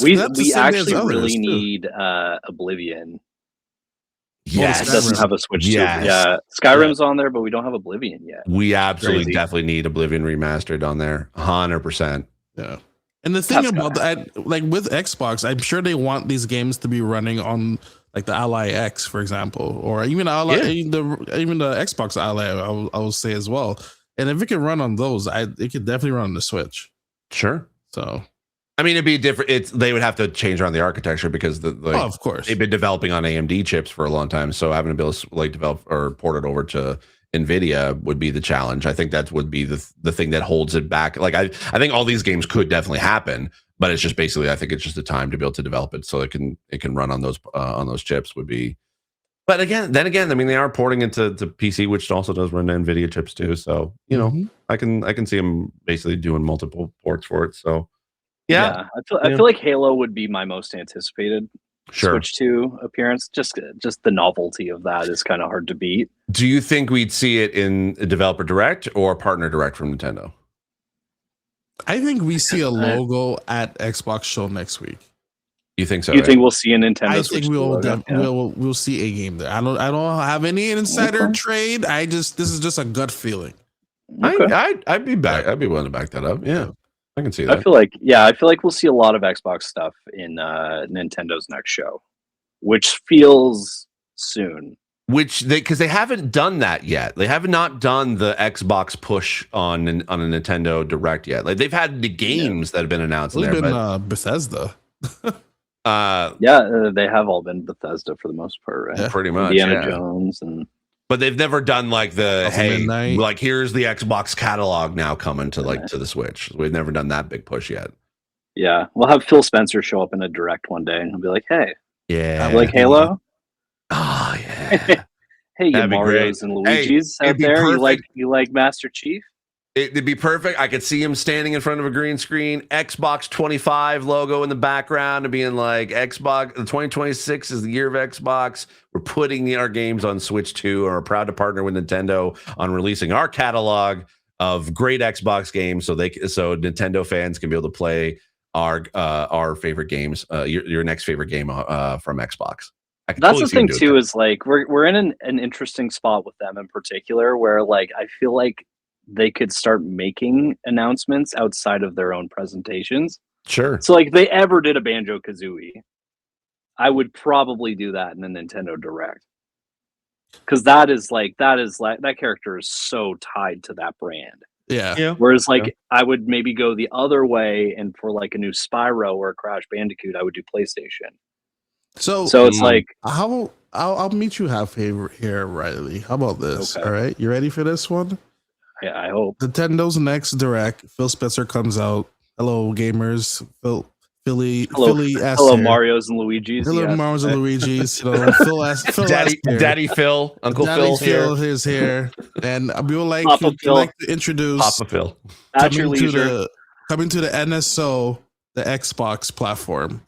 We actually really need Oblivion. Yes, it doesn't have a Switch. Yes. Yeah, Skyrim's on there, but we don't have Oblivion yet. We absolutely definitely need Oblivion remastered on there, 100%. Yeah, and the thing about that, like with Xbox, I'm sure they want these games to be running on like the Ally X, for example, or even even the Xbox Ally. I will say as well. And if it can run on those, it could definitely run on the Switch. Sure. So. I mean, it'd be different. They would have to change around the architecture because of course they've been developing on AMD chips for a long time. So having to be able to like develop or port it over to NVIDIA would be the challenge. I think that would be the thing that holds it back. Like I think all these games could definitely happen, but it's just basically I think it's just the time to be able to develop it so it can run on those chips would be. But again, I mean, they are porting into PC, which also does run NVIDIA chips too. So I can see them basically doing multiple ports for it. So. Yeah. I feel like Halo would be my most anticipated Switch 2 appearance. Just the novelty of that is kind of hard to beat. Do you think we'd see it in a developer direct or partner direct from Nintendo? I think we see a logo at Xbox show next week. You think so? You think we'll see a Nintendo? I think we'll see a game there. I don't have any insider trade. This is just a gut feeling. Okay. I'd be back. I'd be willing to back that up. Yeah. I can see that. I feel like we'll see a lot of Xbox stuff in Nintendo's next show, which feels soon. Because they haven't done that yet. They have not done the Xbox push on a Nintendo Direct yet. Like they've had the games that have been announced. It's been Bethesda. They have all been Bethesda for the most part, right? Yeah, pretty much. Indiana Jones But they've never done like like here's the Xbox catalog now coming to to the Switch. We've never done that big push yet. Yeah, we'll have Phil Spencer show up in a direct one day, and he'll be like, "Hey, yeah, like Halo." Oh yeah. Hey, you Marios and Luigi's out there. You like Master Chief? It'd be perfect. I could see him standing in front of a green screen, Xbox 25 logo in the background, and being like, "Xbox, 2026 is the year of Xbox. We're putting our games on Switch 2, and we're proud to partner with Nintendo on releasing our catalog of great Xbox games, so Nintendo fans can be able to play our favorite games, your next favorite game from Xbox." That's the thing too. Is like we're in an interesting spot with them in particular, where like I feel like they could start making announcements outside of their own presentations. Sure. So like if they ever did a Banjo-Kazooie, I would probably do that in a Nintendo Direct. Because that character is so tied to that brand. Yeah. Whereas I would maybe go the other way, and for like a new Spyro or a Crash Bandicoot, I would do PlayStation. So it's like I'll meet you halfway here, Riley. How about this? Okay. All right, you ready for this one? Yeah, I hope. Nintendo's next Direct, Phil Spencer comes out. Hello, gamers. Philly. Hello, Marios and Luigi's. Hello, Marios and Luigi's. Phil Daddy Phil, Uncle Daddy Phil is here, and we would like to introduce Papa Phil coming to the NSO, the Xbox platform.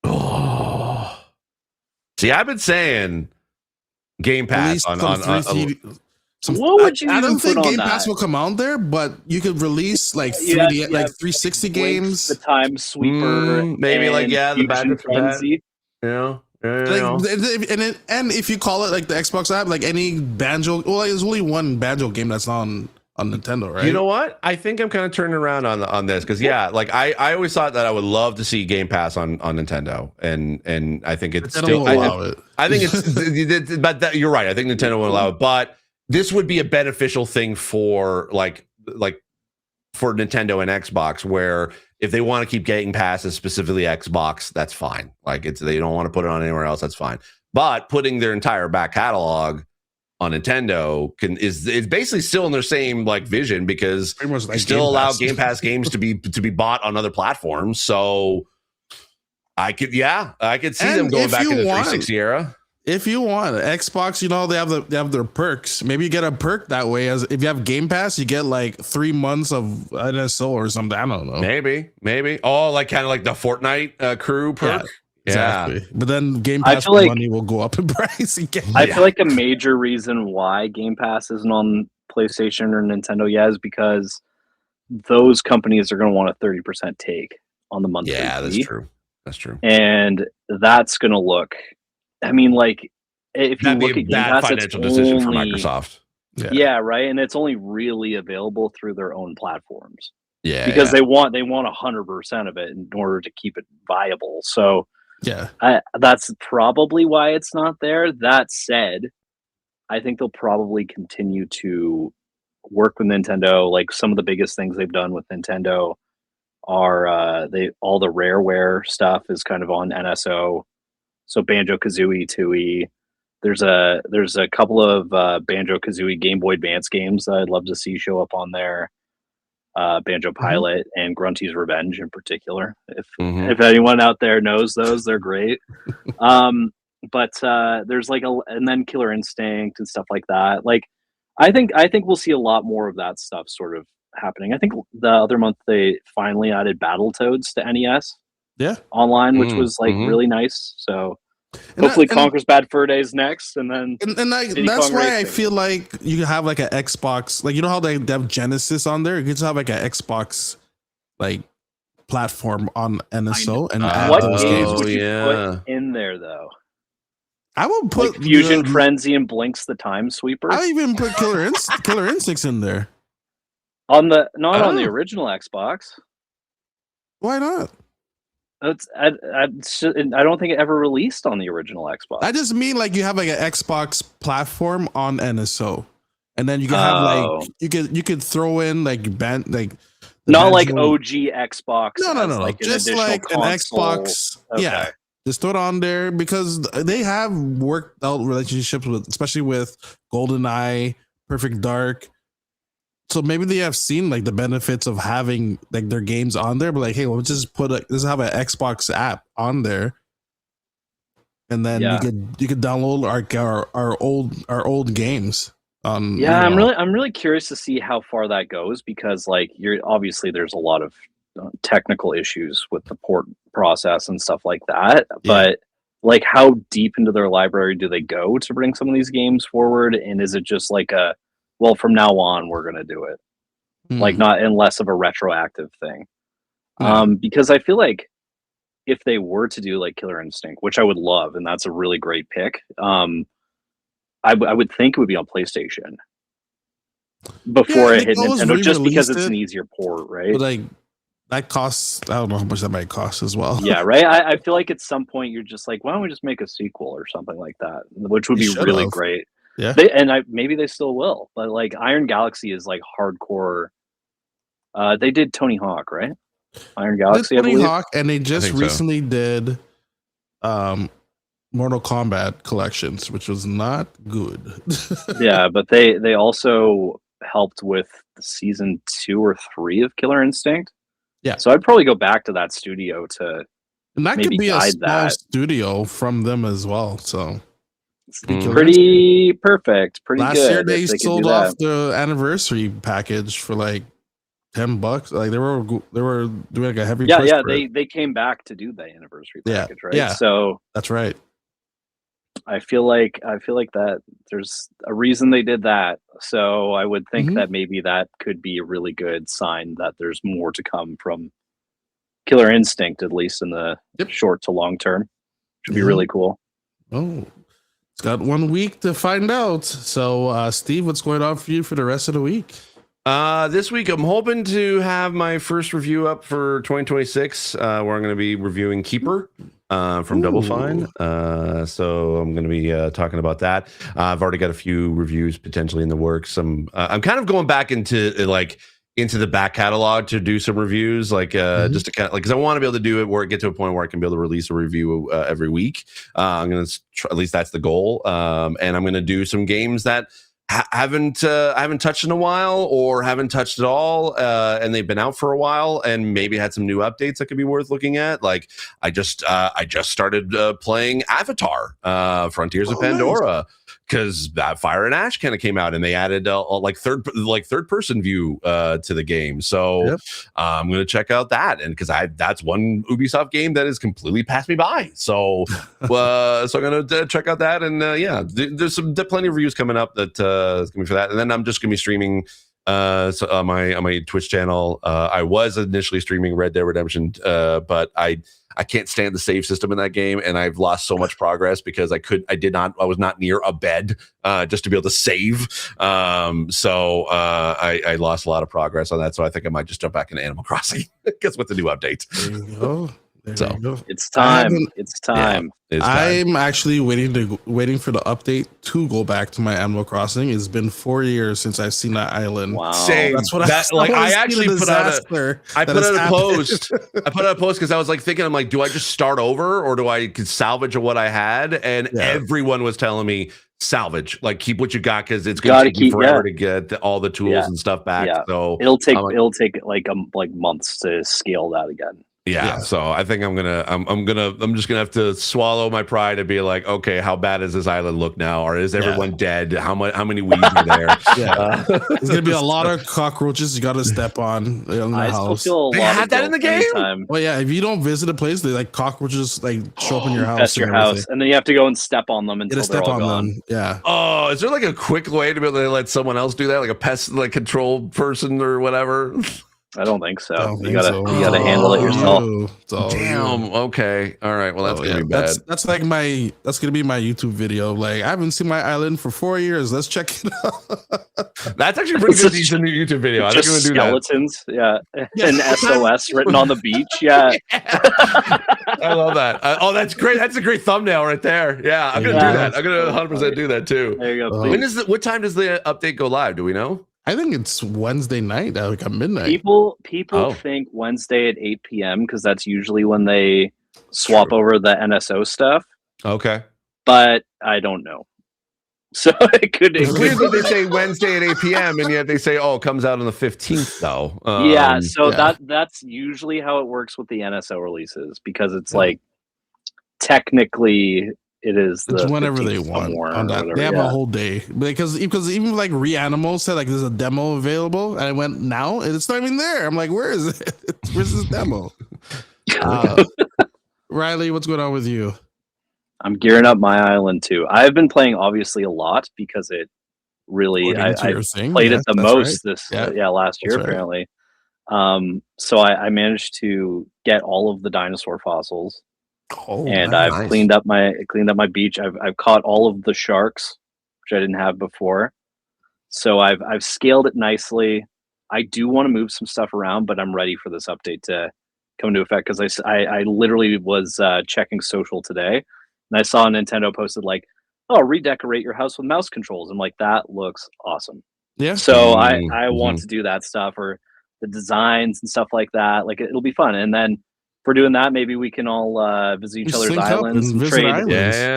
Oh, see, I've been saying Game Pass on what would you? I don't think Game Pass will come out there, but you could release like 360 games, the Time Sweeper, maybe the Badger Frenzy. And if you call it like the Xbox app, like any Banjo, there's only one Banjo game that's on Nintendo, right? You know what? I think I'm kind of turning around on this because I always thought that I would love to see Game Pass on Nintendo, and I think it's still allow it. I think it's but you're right. I think Nintendo will allow it, but this would be a beneficial thing for for Nintendo and Xbox, where if they want to keep Game Passes specifically Xbox, that's fine. Like they don't want to put it on anywhere else, that's fine. But putting their entire back catalog on Nintendo is basically still in their same vision, because they still allow Game Pass games to be bought on other platforms. So I could see them going back in the 360 era. If you want Xbox, they have their perks. Maybe you get a perk that way. As if you have Game Pass, you get like 3 months of NSO or something. I don't know. Maybe. Oh, like kind of like the Fortnite crew perk. Yeah, exactly. But then Game Pass money will go up in price again. I feel like a major reason why Game Pass isn't on PlayStation or Nintendo yet is because those companies are going to want a 30% take on the monthly fee. Yeah, that's true. And that's going to look. I mean, like, if you look at Game Pass, financial decision for Microsoft. Yeah, right. And it's only really available through their own platforms. Yeah, because they want 100% of it in order to keep it viable. So that's probably why it's not there. That said, I think they'll probably continue to work with Nintendo. Like some of the biggest things they've done with Nintendo are all the Rareware stuff is kind of on NSO. So Banjo-Kazooie, Tooie. There's a couple of Banjo-Kazooie Game Boy Advance games that I'd love to see show up on there. Banjo Pilot and Grunty's Revenge in particular. If anyone out there knows those, they're great. But there's and then Killer Instinct and stuff like that. Like, I think we'll see a lot more of that stuff sort of happening. I think the other month they finally added Battletoads to NES. Online, which was really nice. So hopefully Conker's Bad Fur Day is next, and that's why I feel like you have like an Xbox, like how they have Genesis on there. You could just have like an Xbox like platform on NSO and add what those games games. would you put in there though? I would put like Fusion Frenzy and Blinks the Time Sweeper. I would even put Killer Instincts in there. On the the original Xbox. Why not? I don't think it ever released on the original Xbox. I just mean like you have like an Xbox platform on NSO, and then you can have like you could throw in like not like OG Xbox. No. Like just like console. An Xbox. Okay. Yeah, just throw it on there because they have worked out relationships with, especially with GoldenEye, Perfect Dark. So maybe they have seen like the benefits of having like their games on there, but like, hey, let's just let's have an Xbox app on there, and then you could download our old games. I'm really curious to see how far that goes because like obviously there's a lot of technical issues with the port process and stuff like that, but like how deep into their library do they go to bring some of these games forward, and is it just like well, from now on, we're going to do it. Like not in less of a retroactive thing. Because I feel like if they were to do like Killer Instinct, which I would love, and that's a really great pick, I would think it would be on PlayStation before it hit Nintendo, just because it's an easier port, right? But like that costs, I don't know how much that might cost as well. Yeah, right? I feel like at some point you're just like, why don't we just make a sequel or something like that, which would be really great. Yeah, maybe they still will, but like Iron Galaxy is like hardcore. They did Tony Hawk, right? Iron Galaxy, Tony Hawk, and they just recently did Mortal Kombat collections, which was not good. Yeah, but they also helped with season 2 or 3 of Killer Instinct. Yeah, so I'd probably go back to that studio to and that maybe could be a guide small that studio from them as well. So. Pretty perfect. Pretty last good. Year they sold off the anniversary package for like $10. Like they were doing like a heavy push for it. They came back to do the anniversary package, right? Yeah, so that's right. I feel like that there's a reason they did that. So I would think that maybe that could be a really good sign that there's more to come from Killer Instinct, at least in the short to long term. Should be really cool. Oh. Got 1 week to find out. So, Steve, what's going on for you for the rest of the week? This week, I'm hoping to have my first review up for 2026, where I'm going to be reviewing Keeper from Double Fine. So I'm going to be talking about that. I've already got a few reviews potentially in the works. I'm kind of going back into the back catalog to do some reviews, just to kind of because I want to be able to do it where it get to a point where I can be able to release a review every week. I'm going to at least that's the goal. And I'm going to do some games that haven't touched in a while, or haven't touched at all, and they've been out for a while, and maybe had some new updates that could be worth looking at. Like I just started playing Avatar, Frontiers of Pandora, because Fire and Ash kind of came out, and they added third person view to the game. So I'm gonna check out that, and because that's one Ubisoft game that has completely passed me by. So so I'm gonna check out that, and there's plenty of reviews coming up that is gonna be for that, and then I'm just gonna be streaming on my Twitch channel. I was initially streaming Red Dead Redemption, but I can't stand the save system in that game, and I've lost so much progress because I was not near a bed just to be able to save. So I lost a lot of progress on that. So I think I might just jump back into Animal Crossing because with the new update. There you go. It's time. It's time. I'm actually waiting for the update to go back to my Animal Crossing. It's been 4 years since I've seen that island. Wow, that's what I actually put out a post. I put out a post because I was like thinking, I'm like, do I just start over or do I salvage what I had? And everyone was telling me salvage, like keep what you got because it's going to take forever to get all the tools and stuff back. So it'll take like months to scale that again. Yeah, so I think I'm just gonna have to swallow my pride and be like, okay, how bad does this island look now, or is everyone dead? How many weeds are there? There's gonna be a lot of cockroaches you got to step on in the house. They had that in the game. Well, yeah, if you don't visit a place, they like cockroaches like show up in your house. And then you have to go and step on them until they're all gone. Yeah. Oh, is there like a quick way to be able to let someone else do that, like a pest control person or whatever? I don't think so. You gotta handle it yourself. Damn. Okay. All right. Well, that's gonna be bad. That's gonna be my YouTube video. Like I haven't seen my island for 4 years. Let's check it out. That's actually pretty good. Decent YouTube video. I think I'm gonna do skeletons. That. Yeah. An SOS written on the beach. Yeah. I love that. Oh, that's great. That's a great thumbnail right there. Yeah, I'm gonna do that. I'm gonna 100% do that too. There you go. What time does the update go live? Do we know? I think it's Wednesday night, like at midnight. People think Wednesday at 8 p.m. because that's usually when they swap over the NSO stuff. Okay. But I don't know. So it could. It's weird that they say Wednesday at 8 p.m. and yet they say, "Oh, it comes out on the 15th," though. That's usually how it works with the NSO releases because it's like technically. It's whenever they want on that. They have a whole day because even like Reanimal said like there's a demo available, and I went now and it's not even there. I'm like, where is it? Where's this demo? Riley, what's going on with you? I'm gearing up my island too. I've been playing obviously a lot because it really I played it the most last year apparently. So I managed to get all of the dinosaur fossils. And nice. I've cleaned up my beach. I've caught all of the sharks, which I didn't have before. So I've scaled it nicely. I do want to move some stuff around, but I'm ready for this update to come into effect because I literally was checking social today, and I saw Nintendo posted like, "Oh, redecorate your house with mouse controls." I'm like, that looks awesome. Yeah. So I want to do that stuff or the designs and stuff like that. Like it'll be fun, and then. For doing that, maybe we can all visit each other's islands and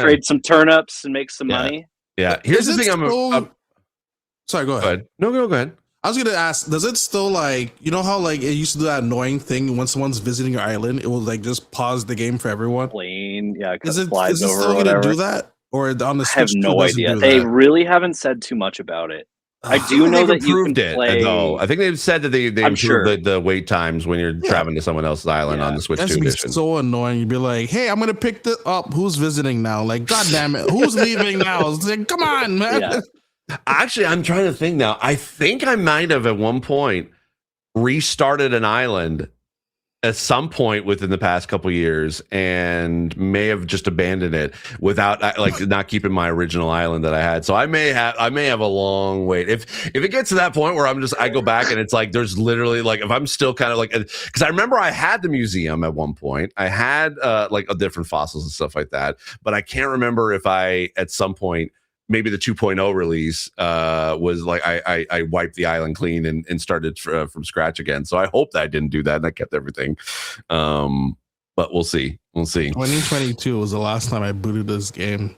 trade some turnips and make some money. Yeah. Here's the thing. Sorry, go ahead. No, go ahead. I was gonna ask, does it still like how like it used to do that annoying thing when someone's visiting your island, it will like just pause the game for everyone? Because it flies over. Is it still gonna do that? Or on the Switch? I have no idea. They really haven't said too much about it. I do know that you can play. Though. I think they've said that they improved the wait times when you're traveling to someone else's island on the Switch 2 edition. So annoying. You'd be like, "Hey, I'm gonna pick up. Who's visiting now? Like, God damn it, who's leaving now? It's like, come on, man." Yeah. Actually, I'm trying to think now. I think I might have at one point restarted an island at some point within the past couple of years and may have just abandoned it without not keeping my original island that I had. So I may have a long wait. If it gets to that point where I go back and it's like, there's literally like, if I'm still kind of like, cause I remember I had the museum at one point, I had different fossils and stuff like that, but I can't remember if I, at some point, maybe the 2.0 release was like I wiped the island clean and started from scratch again. So I hope that I didn't do that and I kept everything. But we'll see. 2022 was the last time I booted this game.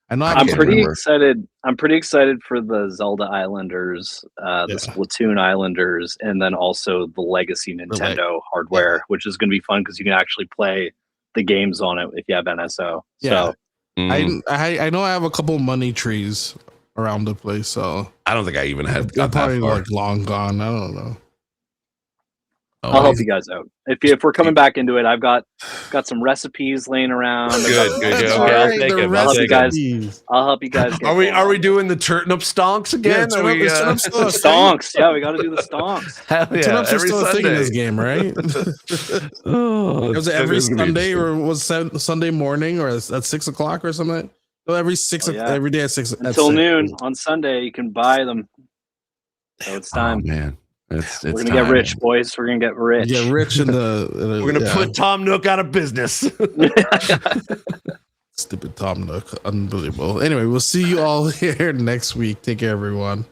I know I'm pretty excited. I'm pretty excited for the Zelda Islanders, the Splatoon Islanders, and then also the Legacy Nintendo hardware, which is going to be fun because you can actually play the games on it if you have NSO. Yeah. So I know I have a couple money trees around the place, so I don't think I even have. They're probably like long gone. I don't know. I'll help you guys out. If we're coming back into it, I've got some recipes laying around. Good. Okay, I'll help you guys. Are we doing the turnip stonks again? Yeah, stonks. Yeah, we got to do the stonks. Hell yeah! Turnips are still a thing in this game, right? Was it every Sunday or was Sunday morning or at 6 o'clock or something? No, every day at 6 until noon on Sunday. You can buy them. So it's time, man. We're gonna get rich, boys. We're gonna get rich. Get rich in the. We're gonna put Tom Nook out of business. Stupid Tom Nook, unbelievable. Anyway, we'll see you all here next week. Take care, everyone.